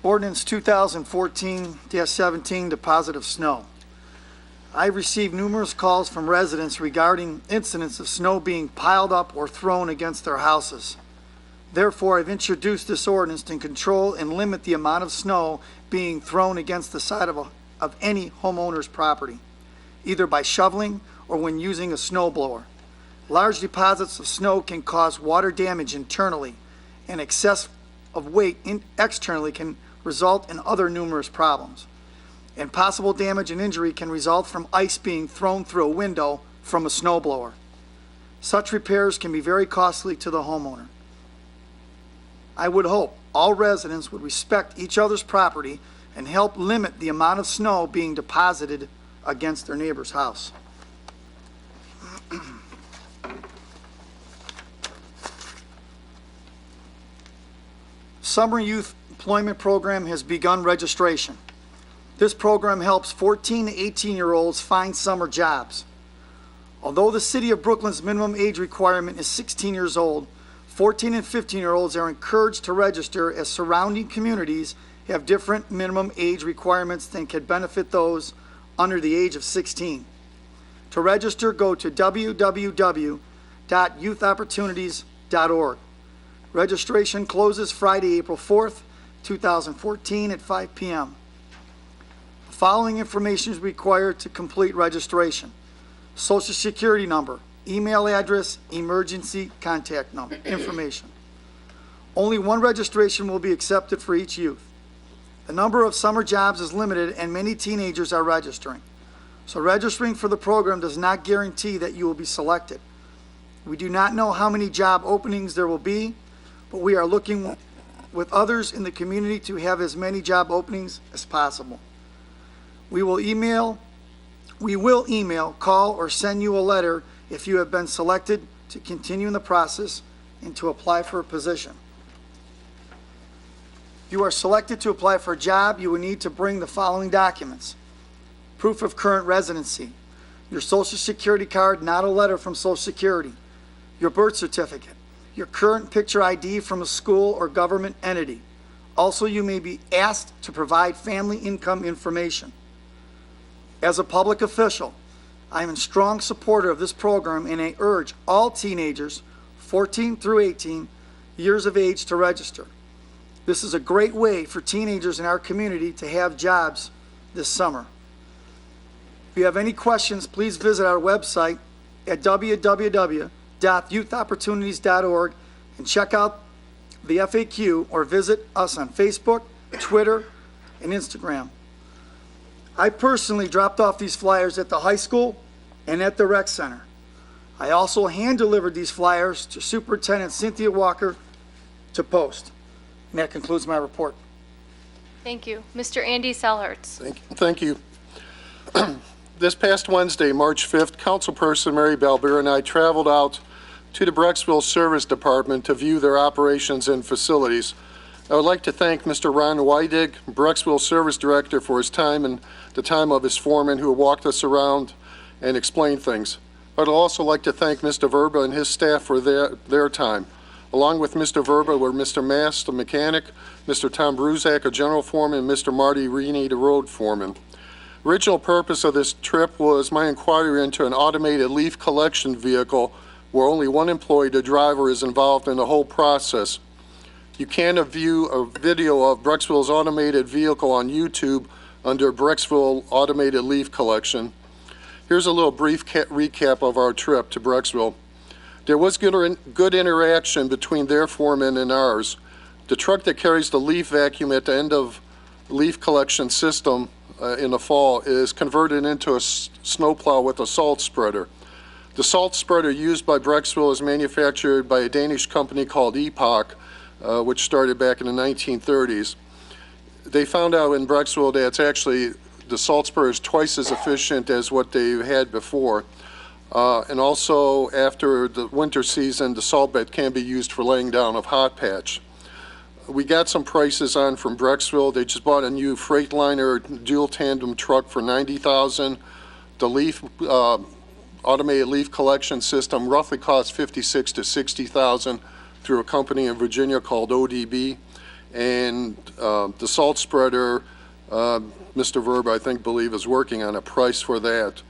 Ordinance 2014-17, deposit of snow. I've received numerous calls from residents regarding incidents of snow being piled up or thrown against their houses. Therefore, I've introduced this ordinance to control and limit the amount of snow being thrown against the side of any homeowner's property, either by shoveling or when using a snow blower. Large deposits of snow can cause water damage internally, and excess of weight externally can result in other numerous problems. And possible damage and injury can result from ice being thrown through a window from a snowblower. Such repairs can be very costly to the homeowner. I would hope all residents would respect each other's property and help limit the amount of snow being deposited against their neighbor's house. Summer Youth Employment Program has begun registration. This program helps 14 to 18-year-olds find summer jobs. Although the City of Brooklyn's minimum age requirement is 16 years old, 14 and 15-year-olds are encouraged to register, as surrounding communities have different minimum age requirements than can benefit those under the age of 16. To register, go to www.youthopportunities.org. Registration closes Friday, April 4th, 2014 at 5 p.m. The following information is required to complete registration: Social Security number, email address, emergency contact number, information. Only one registration will be accepted for each youth. The number of summer jobs is limited and many teenagers are registering. So registering for the program does not guarantee that you will be selected. We do not know how many job openings there will be, but we are looking with others in the community to have as many job openings as possible. We will email, call, or send you a letter if you have been selected to continue in the process and to apply for a position. If you are selected to apply for a job, you will need to bring the following documents: proof of current residency, your Social Security card, not a letter from Social Security, your birth certificate, your current picture ID from a school or government entity. Also, you may be asked to provide family income information. As a public official, I am a strong supporter of this program, and I urge all teenagers 14 through 18 years of age to register. This is a great way for teenagers in our community to have jobs this summer. If you have any questions, please visit our website at www.youthopportunities.org and check out the FAQ, or visit us on Facebook, Twitter, and Instagram. I personally dropped off these flyers at the high school and at the rec center. I also hand-delivered these flyers to Superintendent Cynthia Walker to post. And that concludes my report. Thank you. Mr. Andy Selhertz. Thank you. This past Wednesday, March 5th, Councilperson Mary Balbir and I traveled out to the Brecksville Service Department to view their operations and facilities. I would like to thank Mr. Ron Weidig, Brecksville Service Director, for his time and the time of his foreman who walked us around and explained things. I'd also like to thank Mr. Verba and his staff for their time. Along with Mr. Verba were Mr. Mast, the mechanic, Mr. Tom Bruzak, a general foreman, and Mr. Marty Reaney, the road foreman. Original purpose of this trip was my inquiry into an automated leaf collection vehicle where only one employee, the driver, is involved in the whole process. You can view a video of Brecksville's automated vehicle on YouTube under Brecksville Automated Leaf Collection. Here's a little brief recap of our trip to Brecksville. There was good interaction between their foreman and ours. The truck that carries the leaf vacuum at the end of leaf collection system in the fall is converted into a snowplow with a salt spreader. The salt spreader used by Brecksville is manufactured by a Danish company called Epoch, which started back in the 1930s. They found out in Brecksville that it's actually, the salt spreader is twice as efficient as what they had before. And also, after the winter season, the salt bed can be used for laying down of hot patch. We got some prices on from Brecksville. They just bought a new Freightliner dual tandem truck for $90,000. The leaf automated leaf collection system roughly costs $56,000 to $60,000 through a company in Virginia called ODB. And the salt spreader, Mr. Verba, I think, is working on a price for that.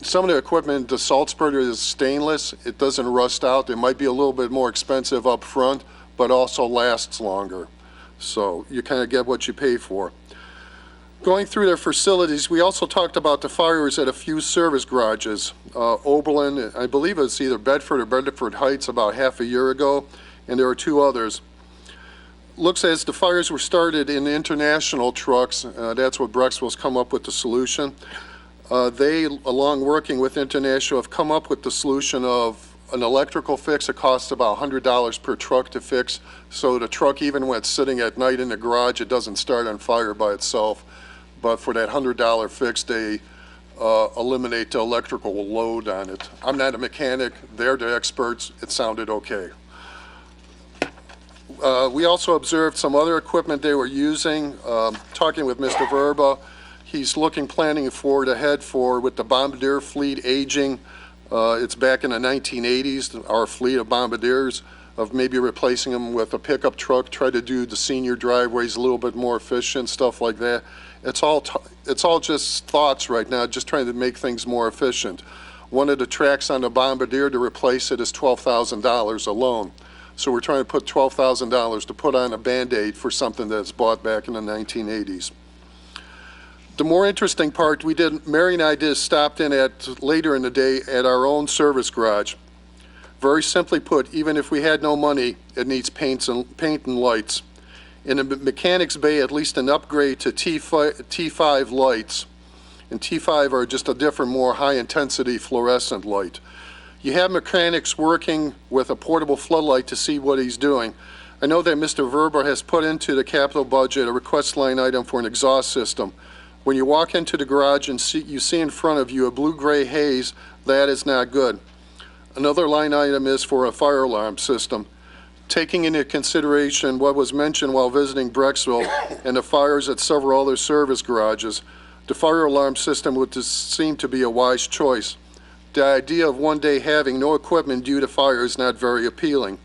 Some of the equipment, the salt spreader is stainless. It doesn't rust out. It might be a little bit more expensive up front, but also lasts longer. So you kind of get what you pay for. Going through their facilities, we also talked about the fires at a few service garages. Oberlin, I believe it's either Bedford or Bedford Heights about half a year ago, and there are two others. Looks as the fires were started in the international trucks. That's what Brecksville's come up with the solution. They, along working with International, have come up with the solution of an electrical fix. It costs about $100 per truck to fix. So the truck, even when it's sitting at night in the garage, it doesn't start on fire by itself. But for that $100 fix, they eliminate the electrical load on it. I'm not a mechanic. They're the experts. It sounded okay. We also observed some other equipment they were using. Talking with Mr. Verba, he's planning forward ahead with the Bombardier fleet aging. It's back in the 1980s, our fleet of Bombardiers, of maybe replacing them with a pickup truck, try to do the senior driveways a little bit more efficient, stuff like that. It's all just thoughts right now, just trying to make things more efficient. One of the tracks on the Bombardier to replace it is $12,000 alone. So we're trying to put $12,000 to put on a Band-Aid for something that's bought back in the 1980s. The more interesting part, Mary and I stopped in later in the day at our own service garage. Very simply put, even if we had no money, it needs paint and lights. In the mechanics bay, at least an upgrade to T5 lights. And T5 are just a different, more high-intensity fluorescent light. You have mechanics working with a portable floodlight to see what he's doing. I know that Mr. Verba has put into the capital budget a request line item for an exhaust system. When you walk into the garage and you see in front of you a blue-gray haze, that is not good. Another line item is for a fire alarm system. Taking into consideration what was mentioned while visiting Brecksville and the fires at several other service garages, the fire alarm system would seem to be a wise choice. The idea of one day having no equipment due to fire is not very appealing.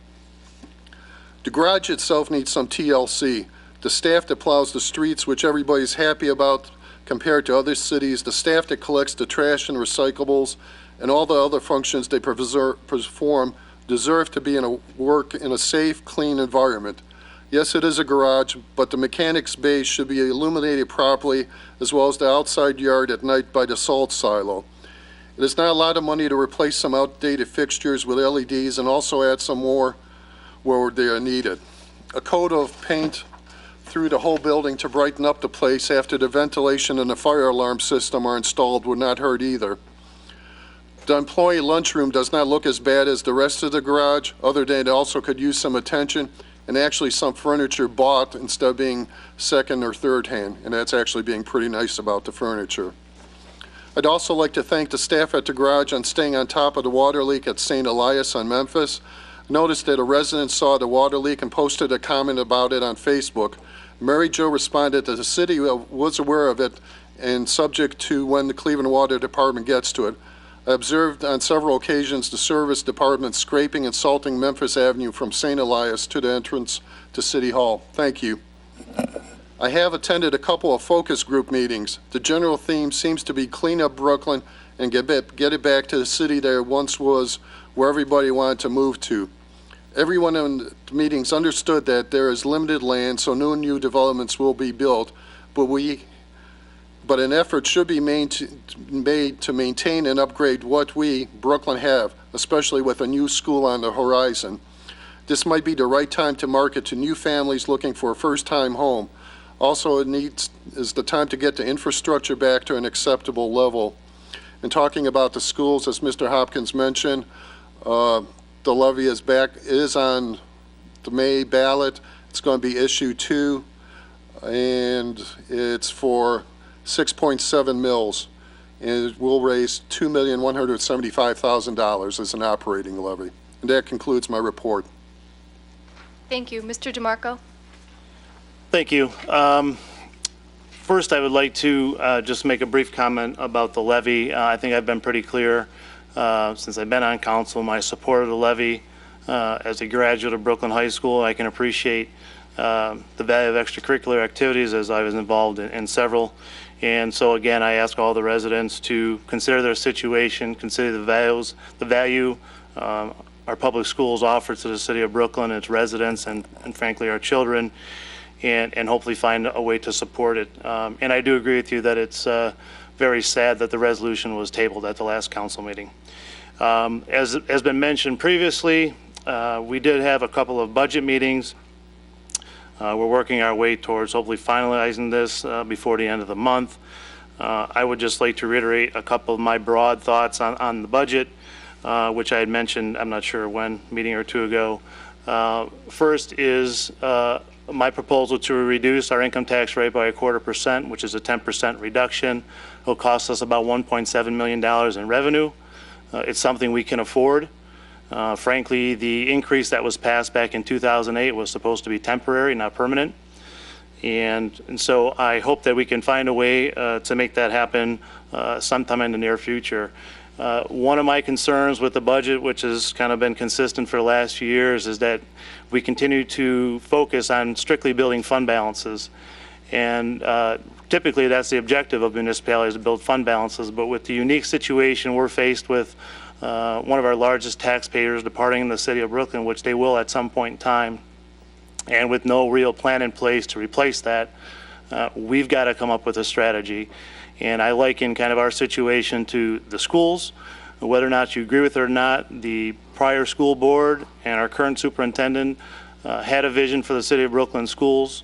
The garage itself needs some TLC. The staff that plows the streets, which everybody's happy about compared to other cities, the staff that collects the trash and recyclables, and all the other functions they perform deserve to be work in a safe, clean environment. Yes, it is a garage, but the mechanics bay should be illuminated properly, as well as the outside yard at night by the salt silo. It is not a lot of money to replace some outdated fixtures with LEDs and also add some more where they are needed. A coat of paint through the whole building to brighten up the place after the ventilation and the fire alarm system are installed would not hurt either. The employee lunchroom does not look as bad as the rest of the garage, other than it also could use some attention and actually some furniture bought instead of being second or third hand, and that's actually being pretty nice about the furniture. I'd also like to thank the staff at the garage on staying on top of the water leak at St. Elias on Memphis. Noticed that a resident saw the water leak and posted a comment about it on Facebook. Mary Jo responded that the city was aware of it and subject to when the Cleveland Water Department gets to it. I observed on several occasions the service department scraping and salting Memphis Avenue from St. Elias to the entrance to City Hall. Thank you. I have attended a couple of focus group meetings. The general theme seems to be clean up Brooklyn and get it back to the city that it once was, where everybody wanted to move to. Everyone in the meetings understood that there is limited land, so no new developments will be built, but an effort should be made to maintain and upgrade what we, Brooklyn, have, especially with a new school on the horizon. This might be the right time to market to new families looking for a first-time home. Also, is the time to get the infrastructure back to an acceptable level. And talking about the schools, as Mr. Hopkins mentioned, the levy is on the May ballot. It's going to be issue 2, and it's for 6.7 mils, and it will raise $2,175,000 as an operating levy. And that concludes my report. Thank you. Mr. DeMarco? Thank you. First, I would like to just make a brief comment about the levy. I think I've been pretty clear since I've been on council, my support of the levy. As a graduate of Brooklyn High School, I can appreciate the value of extracurricular activities, as I was involved in several. And so again, I ask all the residents to consider their situation, consider the value our public schools offer to the city of Brooklyn, its residents, and frankly our children, and hopefully find a way to support it. And I do agree with you that it's very sad that the resolution was tabled at the last council meeting. As has been mentioned previously, we did have a couple of budget meetings. We're working our way towards hopefully finalizing this before the end of the month. I would just like to reiterate a couple of my broad thoughts on the budget, which I had mentioned, I'm not sure when, meeting or two ago. First is my proposal to reduce our income tax rate by 0.25%, which is a 10% reduction. It will cost us about $1.7 million in revenue. It's something we can afford. Frankly, the increase that was passed back in 2008 was supposed to be temporary, not permanent. And so I hope that we can find a way to make that happen sometime in the near future. One of my concerns with the budget, which has kind of been consistent for the last few years, is that we continue to focus on strictly building fund balances. And typically that's the objective of municipalities, to build fund balances. But with the unique situation we're faced with, one of our largest taxpayers departing in the city of Brooklyn, which they will at some point in time, and with no real plan in place to replace that, we've got to come up with a strategy. And I liken kind of our situation to the schools. Whether or not you agree with it or not, the prior school board and our current superintendent had a vision for the city of Brooklyn schools.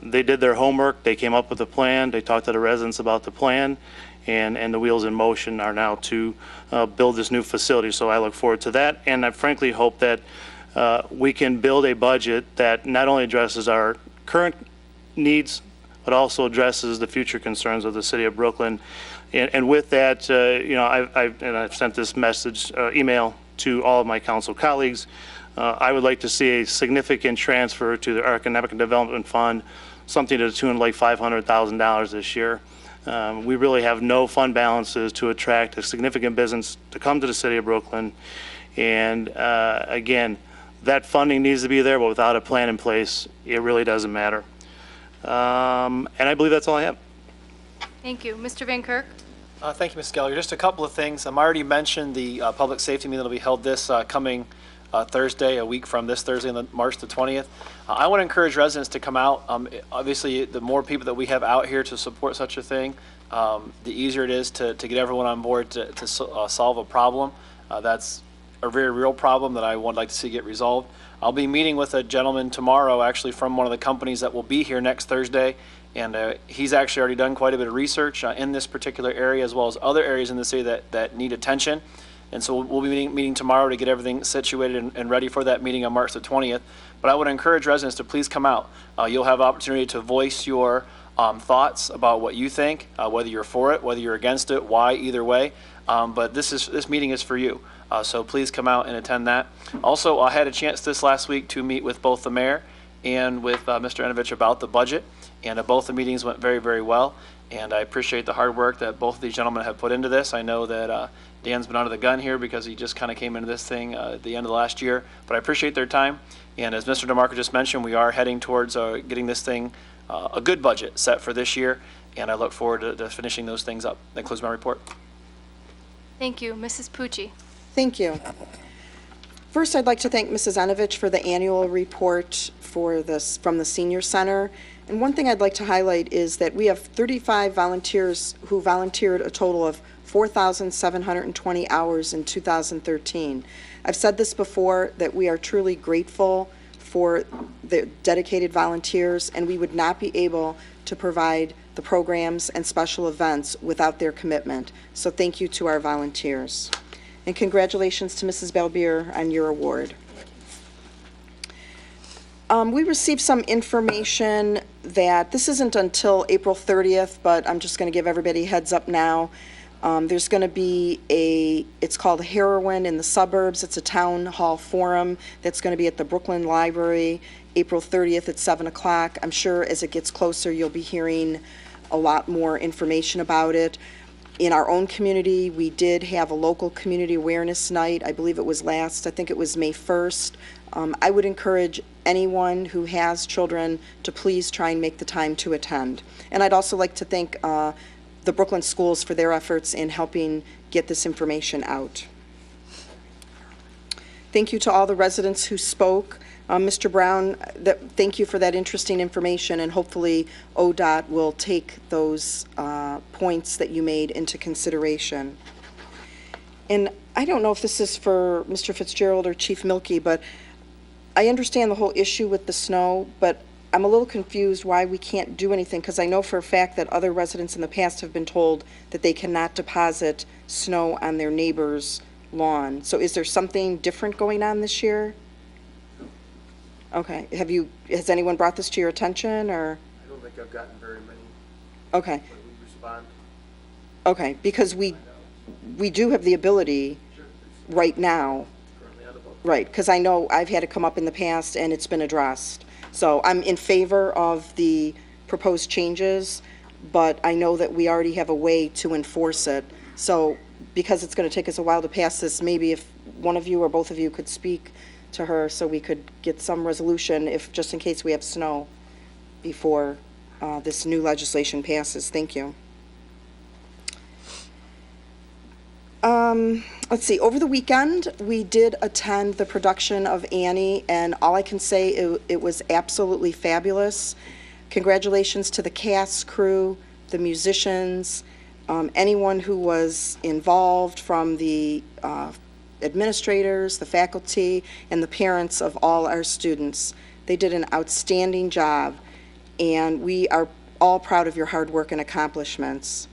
They did their homework, they came up with a plan, they talked to the residents about the plan, and the wheels in motion are now to build this new facility. So I look forward to that, and I frankly hope that we can build a budget that not only addresses our current needs, but also addresses the future concerns of the city of Brooklyn. And with that, you know, I've sent this message, email to all of my council colleagues. I would like to see a significant transfer to the Economic Development Fund, something to the tune of like $500,000 this year. We really have no fund balances to attract a significant business to come to the city of Brooklyn. And again, that funding needs to be there, but without a plan in place, it really doesn't matter. And I believe that's all I have. Thank you. Mr. Van Kirk? Thank you, Ms. Gallagher. Just a couple of things. I already mentioned the public safety meeting that will be held this coming Thursday, a week from this Thursday, March the 20th. I want to encourage residents to come out. Obviously, the more people that we have out here to support such a thing, the easier it is to get everyone on board to solve a problem. That's a very real problem that I would like to see get resolved. I'll be meeting with a gentleman tomorrow, actually from one of the companies that will be here next Thursday, and he's actually already done quite a bit of research in this particular area as well as other areas in the city that need attention. And so we'll be meeting tomorrow to get everything situated and ready for that meeting on March the 20th. But I would encourage residents to please come out. You'll have opportunity to voice your thoughts about what you think, whether you're for it, whether you're against it, why, either way. But this meeting is for you. So please come out and attend that. Also, I had a chance this last week to meet with both the mayor and with Mr. Enovich about the budget. And both the meetings went very, very well. And I appreciate the hard work that both of these gentlemen have put into this. I know that Dan's been under the gun here because he just kind of came into this thing at the end of the last year. But I appreciate their time. And as Mr. DeMarco just mentioned, we are heading towards getting this thing a good budget set for this year. And I look forward to finishing those things up. That concludes my report. Thank you. Mrs. Pucci. Thank you. First, I'd like to thank Mrs. Enovich for the annual report from the Senior Center. And one thing I'd like to highlight is that we have 35 volunteers who volunteered a total of 4,720 hours in 2013. I've said this before, that we are truly grateful for the dedicated volunteers, and we would not be able to provide the programs and special events without their commitment. So thank you to our volunteers. And congratulations to Mrs. Balbier on your award. We received some information that this isn't until April 30th, but I'm just going to give everybody a heads up now. There's going to be it's called Heroin in the Suburbs. It's a town hall forum that's going to be at the Brooklyn Library, April 30th at 7 o'clock. I'm sure as it gets closer, you'll be hearing a lot more information about it. In our own community, we did have a local community awareness night. I believe it was I think it was May 1st. I would encourage anyone who has children to please try and make the time to attend. And I'd also like to thank the Brooklyn schools for their efforts in helping get this information out. Thank you to all the residents who spoke. Mr. Brown, thank you for that interesting information, and hopefully ODOT will take those points that you made into consideration. And I don't know if this is for Mr. Fitzgerald or Chief Milkey, but I understand the whole issue with the snow, but I'm a little confused why we can't do anything, because I know for a fact that other residents in the past have been told that they cannot deposit snow on their neighbor's lawn. So is there something different going on this year? Okay. Has anyone brought this to your attention, or? I don't think I've gotten very many. Okay. When we respond. Okay, because we do have the ability right now. Right, because I know I've had it come up in the past and it's been addressed. So I'm in favor of the proposed changes, but I know that we already have a way to enforce it. So because it's going to take us a while to pass this, maybe if one of you or both of you could speak to her so we could get some resolution, just in case we have snow before this new legislation passes. Thank you. Let's see, over the weekend, we did attend the production of Annie, and all I can say, it was absolutely fabulous. Congratulations to the cast, crew, the musicians, anyone who was involved, from the administrators, the faculty, and the parents of all our students. They did an outstanding job, and we are all proud of your hard work and accomplishments.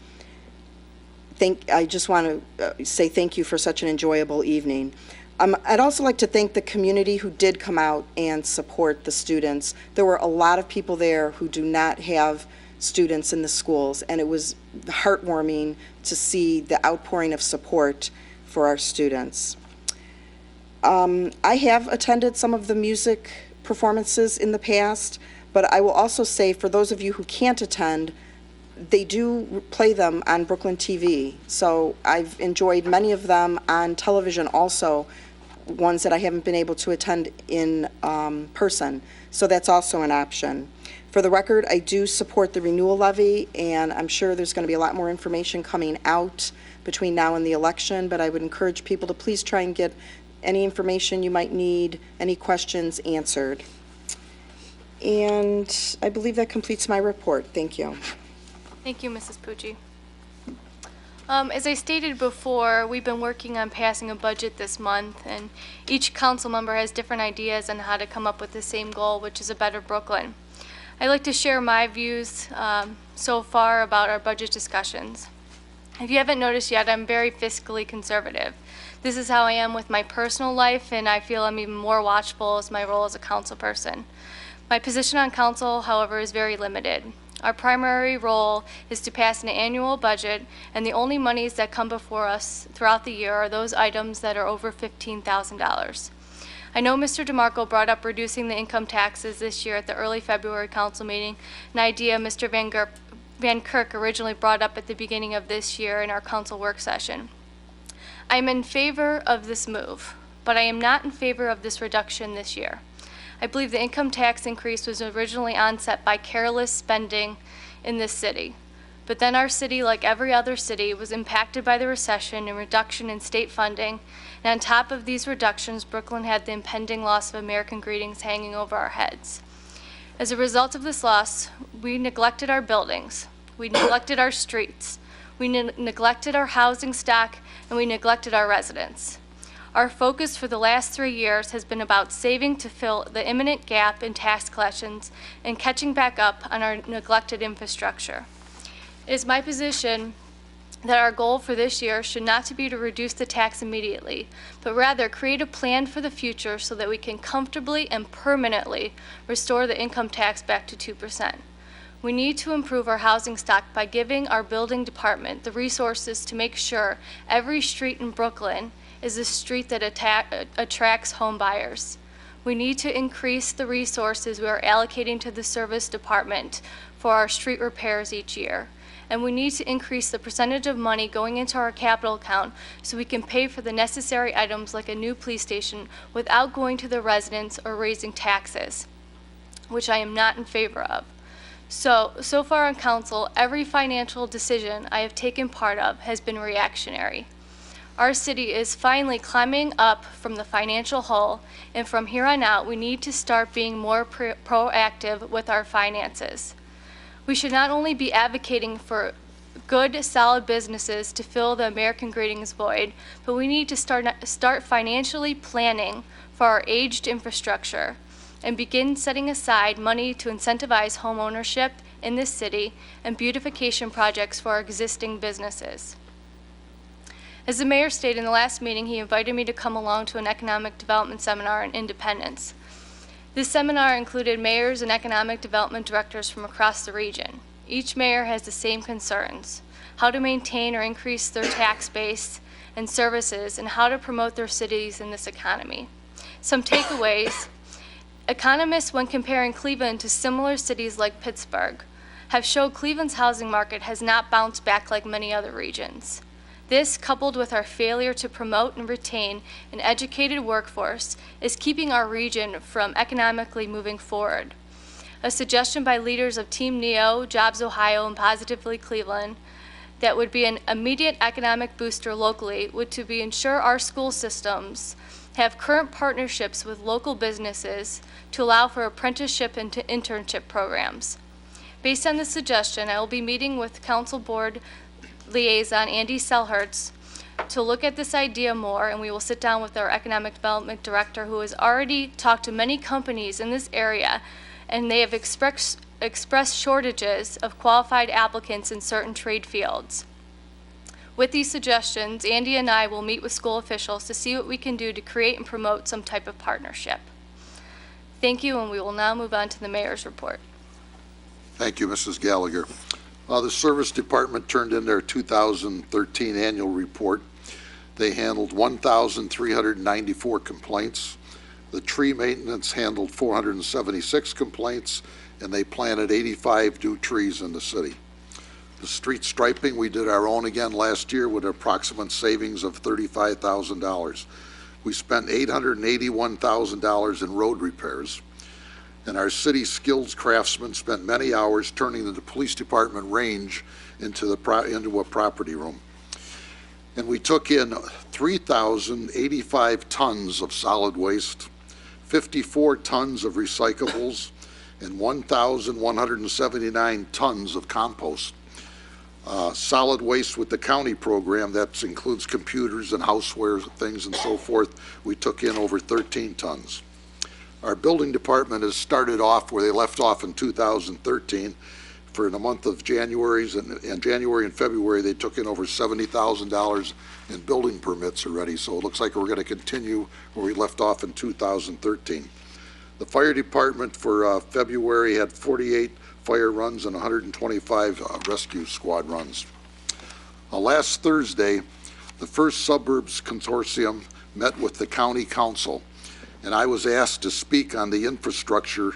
I just want to say thank you for such an enjoyable evening. I'd also like to thank the community who did come out and support the students. There were a lot of people there who do not have students in the schools, and it was heartwarming to see the outpouring of support for our students. I have attended some of the music performances in the past, but I will also say, for those of you who can't attend, they do play them on Brooklyn TV. So I've enjoyed many of them on television also, ones that I haven't been able to attend in person. So that's also an option. For the record, I do support the renewal levy, and I'm sure there's going to be a lot more information coming out between now and the election, but I would encourage people to please try and get any information you might need, any questions answered. And I believe that completes my report. Thank you. Thank you, Mrs. Pucci. As I stated before, we've been working on passing a budget this month, and each council member has different ideas on how to come up with the same goal, which is a better Brooklyn. I'd like to share my views so far about our budget discussions. If you haven't noticed yet, I'm very fiscally conservative. This is how I am with my personal life, and I feel I'm even more watchful as my role as a council person. My position on council, however, is very limited. Our primary role is to pass an annual budget, and the only monies that come before us throughout the year are those items that are over $15,000. I know Mr. DeMarco brought up reducing the income taxes this year at the early February council meeting, an idea Mr. Van Kirk originally brought up at the beginning of this year in our council work session. I am in favor of this move, but I am not in favor of this reduction this year. I believe the income tax increase was originally onset by careless spending in this city. But then our city, like every other city, was impacted by the recession and reduction in state funding. And on top of these reductions, Brooklyn had the impending loss of American Greetings hanging over our heads. As a result of this loss, we neglected our buildings, we neglected our streets, we neglected our housing stock, and we neglected our residents. Our focus for the last 3 years has been about saving to fill the imminent gap in tax collections and catching back up on our neglected infrastructure. It is my position that our goal for this year should not to be to reduce the tax immediately, but rather create a plan for the future so that we can comfortably and permanently restore the income tax back to 2%. We need to improve our housing stock by giving our building department the resources to make sure every street in Brooklyn is a street that attracts home buyers. We need to increase the resources we are allocating to the service department for our street repairs each year. And we need to increase the percentage of money going into our capital account so we can pay for the necessary items like a new police station without going to the residents or raising taxes, which I am not in favor of. So far on council, every financial decision I have taken part of has been reactionary. Our city is finally climbing up from the financial hole, and from here on out, we need to start being more proactive with our finances. We should not only be advocating for good, solid businesses to fill the American Greetings void, but we need to start financially planning for our aged infrastructure and begin setting aside money to incentivize home ownership in this city and beautification projects for our existing businesses. As the mayor stated in the last meeting, he invited me to come along to an economic development seminar in Independence. This seminar included mayors and economic development directors from across the region. Each mayor has the same concerns: how to maintain or increase their tax base and services, and how to promote their cities in this economy. Some takeaways: economists, when comparing Cleveland to similar cities like Pittsburgh, have showed Cleveland's housing market has not bounced back like many other regions. This, coupled with our failure to promote and retain an educated workforce, is keeping our region from economically moving forward. A suggestion by leaders of Team NEO, Jobs Ohio, and Positively Cleveland that would be an immediate economic booster locally would to be ensure our school systems have current partnerships with local businesses to allow for apprenticeship and internship programs. Based on this suggestion, I will be meeting with Council Board Liaison Andy Selhertz to look at this idea more, and we will sit down with our Economic Development Director, who has already talked to many companies in this area, and they have expressed shortages of qualified applicants in certain trade fields. With these suggestions, Andy and I will meet with school officials to see what we can do to create and promote some type of partnership. Thank you, and we will now move on to the mayor's report. Thank you, Mrs. Gallagher. The Service Department turned in their 2013 annual report. They handled 1,394 complaints. The tree maintenance handled 476 complaints, and they planted 85 new trees in the city. The street striping, we did our own again last year with an approximate savings of $35,000. We spent $881,000 in road repairs. And our city skilled craftsmen spent many hours turning the police department range into a property room. And we took in 3,085 tons of solid waste, 54 tons of recyclables, and 1,179 tons of compost. Solid waste with the county program, that includes computers and housewares and things and so forth, we took in over 13 tons. Our building department has started off where they left off in 2013. For the month of January and February, they took in over $70,000 in building permits already. So it looks like we're going to continue where we left off in 2013. The fire department for February had 48 fire runs and 125 rescue squad runs. Last Thursday, the First Suburbs Consortium met with the county council, and I was asked to speak on the infrastructure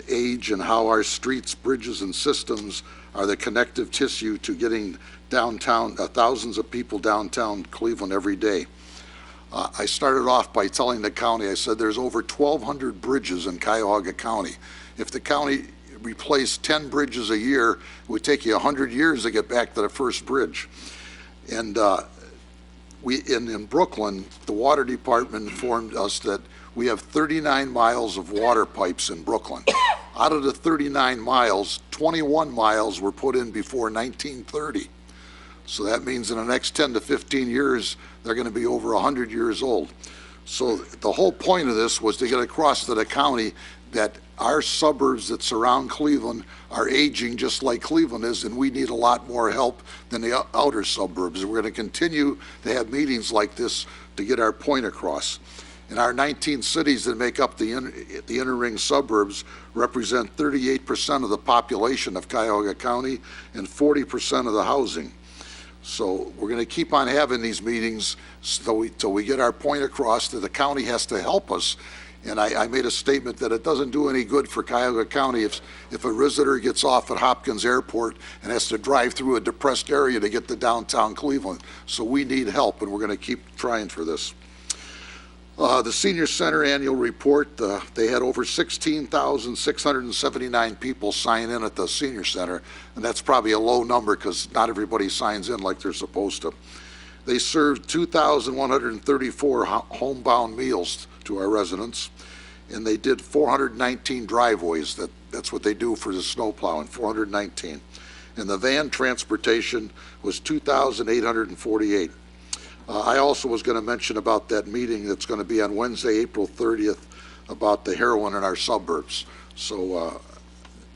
age and how our streets, bridges, and systems are the connective tissue to getting downtown, thousands of people downtown Cleveland every day. I started off by telling the county, I said there's over 1,200 bridges in Cuyahoga County. If the county replaced 10 bridges a year, it would take you 100 years to get back to the first bridge. And in Brooklyn, the water department informed us that we have 39 miles of water pipes in Brooklyn. Out of the 39 miles, 21 miles were put in before 1930. So that means in the next 10 to 15 years, they're going to be over 100 years old. So the whole point of this was to get across to the county that our suburbs that surround Cleveland are aging just like Cleveland is, and we need a lot more help than the outer suburbs. And we're going to continue to have meetings like this to get our point across. And our 19 cities that make up the inner ring suburbs represent 38% of the population of Cuyahoga County and 40% of the housing. So we're going to keep on having these meetings till we get our point across that the county has to help us. And I made a statement that it doesn't do any good for Cuyahoga County if a visitor gets off at Hopkins Airport and has to drive through a depressed area to get to downtown Cleveland. So we need help, and we're going to keep trying for this. The Senior Center annual report, they had over 16,679 people sign in at the Senior Center, and that's probably a low number because not everybody signs in like they're supposed to. They served 2,134 homebound meals to our residents, and they did 419 driveways. That's what they do for the snow plowing, 419. And the van transportation was 2,848. I also was going to mention about that meeting that's going to be on Wednesday, April 30th, about the heroin in our suburbs. So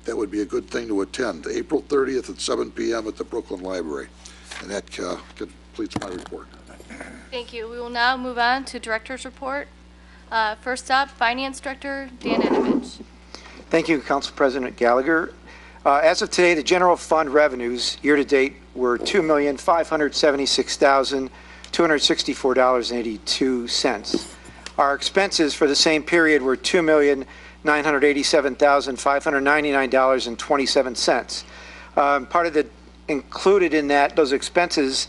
that would be a good thing to attend. April 30th at 7 p.m. at the Brooklyn Library. And that completes my report. Thank you. We will now move on to Director's Report. First up, Finance Director Dan Anovich. Thank you, Council President Gallagher. As of today, the general fund revenues year-to-date were $2,576,264.82. Our expenses for the same period were $2,987,599.27. Part of the included in those expenses,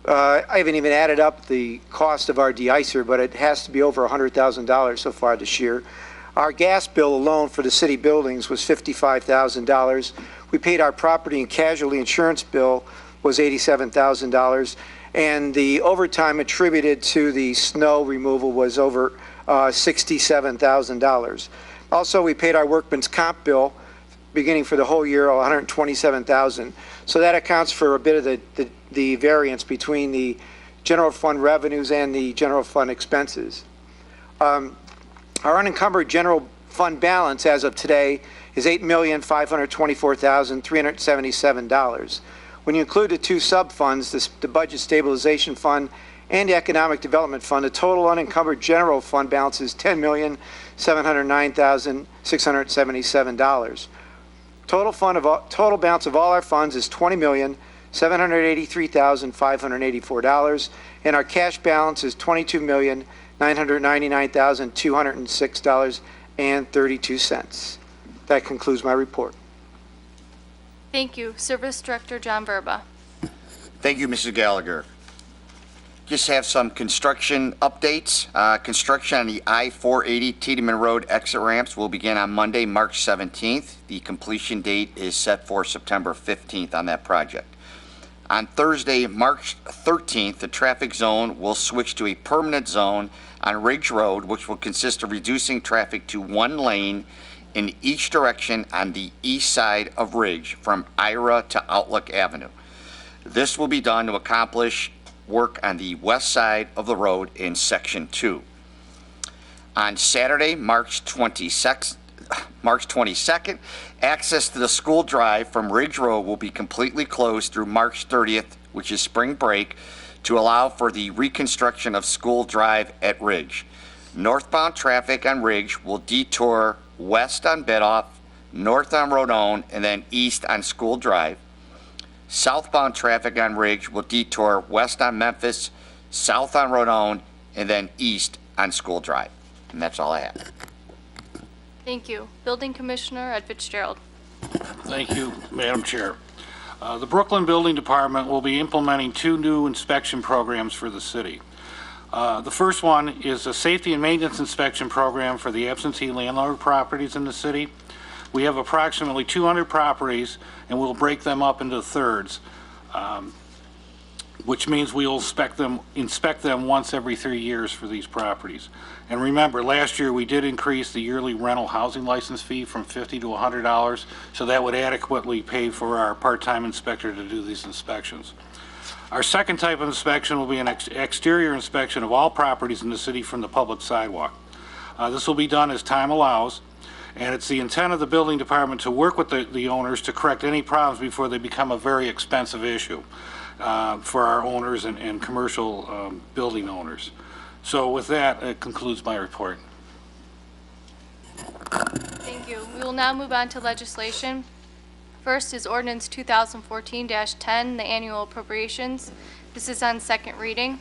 I haven't even added up the cost of our de-icer, but it has to be over $100,000 so far this year. Our gas bill alone for the city buildings was $55,000. We paid our property and casualty insurance bill was $87,000, and the overtime attributed to the snow removal was over $67,000. Also, we paid our workman's comp bill beginning for the whole year, $127,000. So that accounts for a bit of the variance between the general fund revenues and the general fund expenses. Our unencumbered general fund balance as of today is $8,524,377. When you include the two sub-funds, the Budget Stabilization Fund and the Economic Development Fund, the total unencumbered general fund balance is $10,709,677. Total balance of all our funds is $20,783,584, and our cash balance is $22,999,206.32. That concludes my report. Thank you. Service Director John Verba. Thank you, Mrs. Gallagher. Just have some construction updates. Construction on the I-480 Tiedemann Road exit ramps will begin on Monday, March 17th. The completion date is set for September 15th on that project. On Thursday, March 13th, the traffic zone will switch to a permanent zone on Ridge Road, which will consist of reducing traffic to one lane in each direction on the east side of Ridge from Ira to Outlook Avenue. This will be done to accomplish work on the west side of the road in Section 2. On Saturday, March 22nd, access to the school drive from Ridge Road will be completely closed through March 30th, which is spring break, to allow for the reconstruction of School Drive at Ridge. Northbound traffic on Ridge will detour west on Bedoff, north on Rodone, and then east on School Drive. Southbound traffic on Ridge will detour west on Memphis, south on Rodone, and then east on School Drive. And that's all I have. Thank you. Building Commissioner Ed Fitzgerald. Thank you, Madam Chair. The Brooklyn Building Department will be implementing 2 new inspection programs for the city. The first one is a safety and maintenance inspection program for the absentee landlord properties in the city. We have approximately 200 properties, and we'll break them up into thirds, which means we'll inspect them once every 3 years for these properties. And remember, last year we did increase the yearly rental housing license fee from $50 to $100, so that would adequately pay for our part-time inspector to do these inspections. Our second type of inspection will be an exterior inspection of all properties in the city from the public sidewalk. This will be done as time allows, and it's the intent of the building department to work with the owners to correct any problems before they become a very expensive issue for our owners and commercial building owners. So with that, it concludes my report. Thank you. We will now move on to legislation. First is ordinance 2014-10, the annual appropriations. This is on second reading.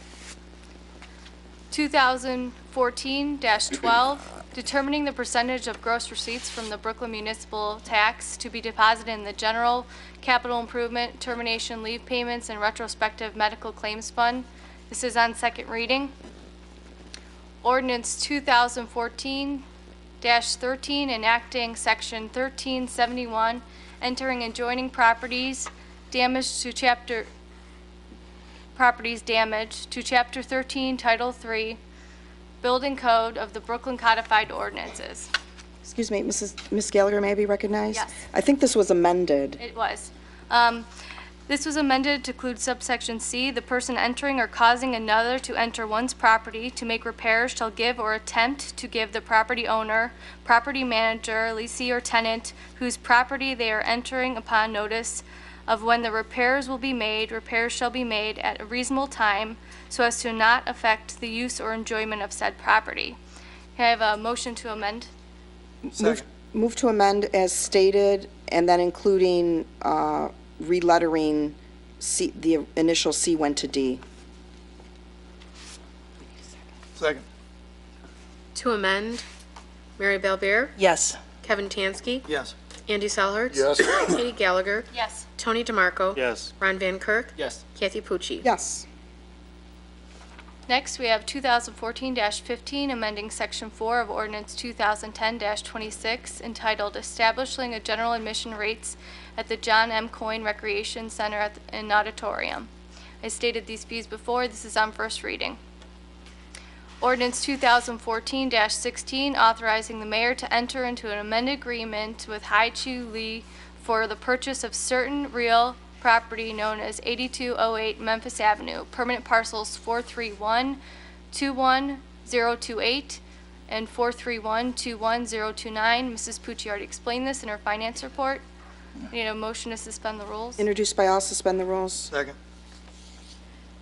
2014-12, determining the percentage of gross receipts from the Brooklyn municipal tax to be deposited in the general capital improvement, termination leave payments, and retrospective medical claims fund. This is on second reading. Ordinance 2014-13, enacting section 1371, entering adjoining properties damaged to chapter 13, Title 3, Building Code of the Brooklyn Codified Ordinances. Excuse me, Ms. Gallagher, may I be recognized? Yes. I think this was amended. It was. This was amended to include subsection C, the person entering or causing another to enter one's property to make repairs shall give or attempt to give the property owner, property manager, lessee, or tenant whose property they are entering upon notice of when the repairs will be made. Repairs shall be made at a reasonable time so as to not affect the use or enjoyment of said property. Can I have a motion to amend? Move to amend as stated, and then including relettering the initial C went to D. Second. To amend, Mary Bellbeer, Yes. Kevin Tansky, Yes. Andy Selhertz. Yes. Katie Gallagher, Yes. Tony DeMarco. Yes. Ron Van Kirk, Yes. Kathy Pucci. Yes. Next, we have 2014-15, amending Section 4 of Ordinance 2010-26, entitled Establishing a General Admission Rates at the John M. Coyne Recreation Center and Auditorium. I stated these fees before. This is on first reading. Ordinance 2014-16, authorizing the mayor to enter into an amended agreement with Hai-Chu Lee for the purchase of certain real property known as 8208 Memphis Avenue, permanent parcels 431-21028 and 431-21029. Mrs. Pucci already explained this in her finance report. I need a motion to suspend the rules. Introduced by all, suspend the rules. Second.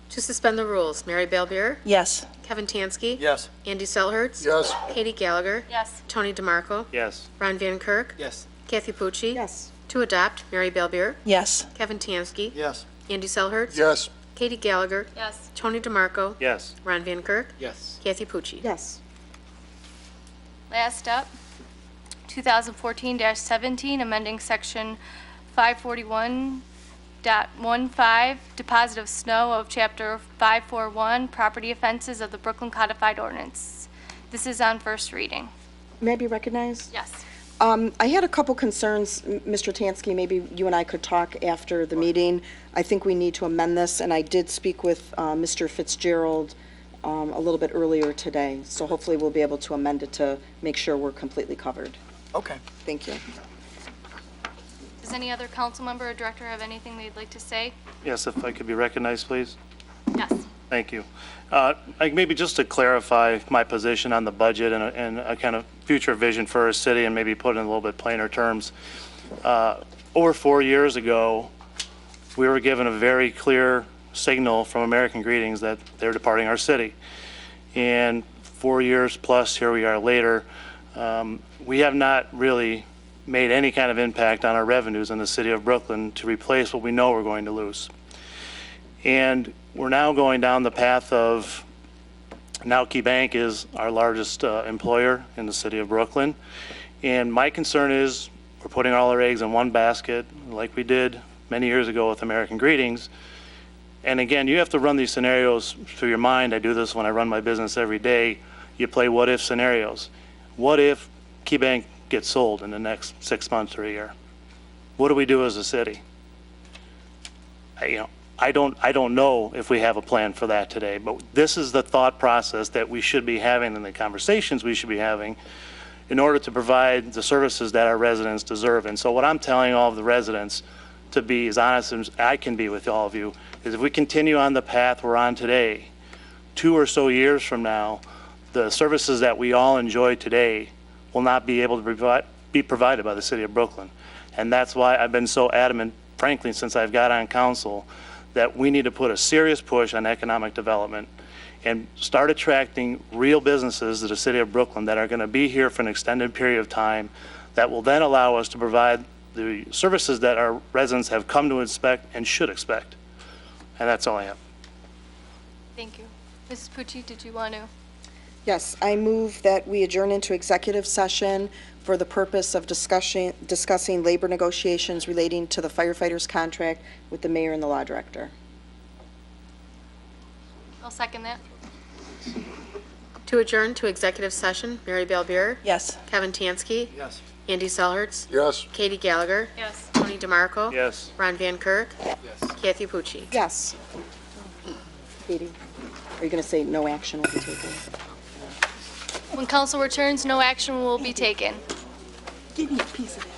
To suspend the rules, Mary Bellbeer, Yes. Kevin Tansky. Yes. Andy Selhertz. Yes. Katie Gallagher, Yes. Tony DeMarco, Yes. Ron Van Kirk, Yes. Kathy Pucci. Yes. To adopt, Mary Bellbeer, Yes. Kevin Tansky, Yes. Andy Selhertz. Yes. Katie Gallagher, Yes. Tony DeMarco, Yes. Ron Van Kirk, Yes. Kathy Pucci. Yes. Last up, 2014-17, amending Section 541.15, deposit of snow of Chapter 541, property offenses of the Brooklyn Codified Ordinance. This is on first reading. May I be recognized? Yes. I had a couple concerns, Mr. Tansky, maybe you and I could talk after the meeting. I think we need to amend this, and I did speak with Mr. Fitzgerald a little bit earlier today, so hopefully we'll be able to amend it to make sure we're completely covered. Okay. Thank you. Does Does any other council member or director have anything they'd like to say? Yes, if I could be recognized, please. Yes. Thank you. Maybe just to clarify my position on the budget and a kind of future vision for our city and maybe put it in a little bit plainer terms. Over 4 years ago, we were given a very clear signal from American Greetings that they're departing our city. And 4 years plus, here we are later, we have not really made any kind of impact on our revenues in the city of Brooklyn to replace what we know we're going to lose. And we're now going down the path of, now Key Bank is our largest employer in the city of Brooklyn. And my concern is we're putting all our eggs in one basket like we did many years ago with American Greetings. And again, you have to run these scenarios through your mind. I do this when I run my business every day. You play what if scenarios. What if Key Bank gets sold in the next 6 months or a year? What do we do as a city? I don't know if we have a plan for that today, but this is the thought process that we should be having and the conversations we should be having in order to provide the services that our residents deserve. And so what I'm telling all of the residents, to be as honest as I can be with all of you, is if we continue on the path we're on today, 2 or so years from now, the services that we all enjoy today will not be able to be provided by the city of Brooklyn. And that's why I've been so adamant, frankly, since I've got on council, that we need to put a serious push on economic development and start attracting real businesses to the city of Brooklyn that are going to be here for an extended period of time that will then allow us to provide the services that our residents have come to expect and should expect. And that's all I have. Thank you. Mrs. Pucci, did you want to? Yes, I move that we adjourn into executive session for the purpose of discussing labor negotiations relating to the firefighters' contract with the mayor and the law director. I'll second that. To adjourn to executive session, Mary Bellbeer. Yes. Kevin Tansky. Yes. Andy Selhertz. Yes. Katie Gallagher. Yes. Tony DeMarco. Yes. Ron Van Kirk. Yes. Kathy Pucci. Yes. Katie, are you going to say no action will be taken? When council returns, no action will be taken. Give me a piece of that.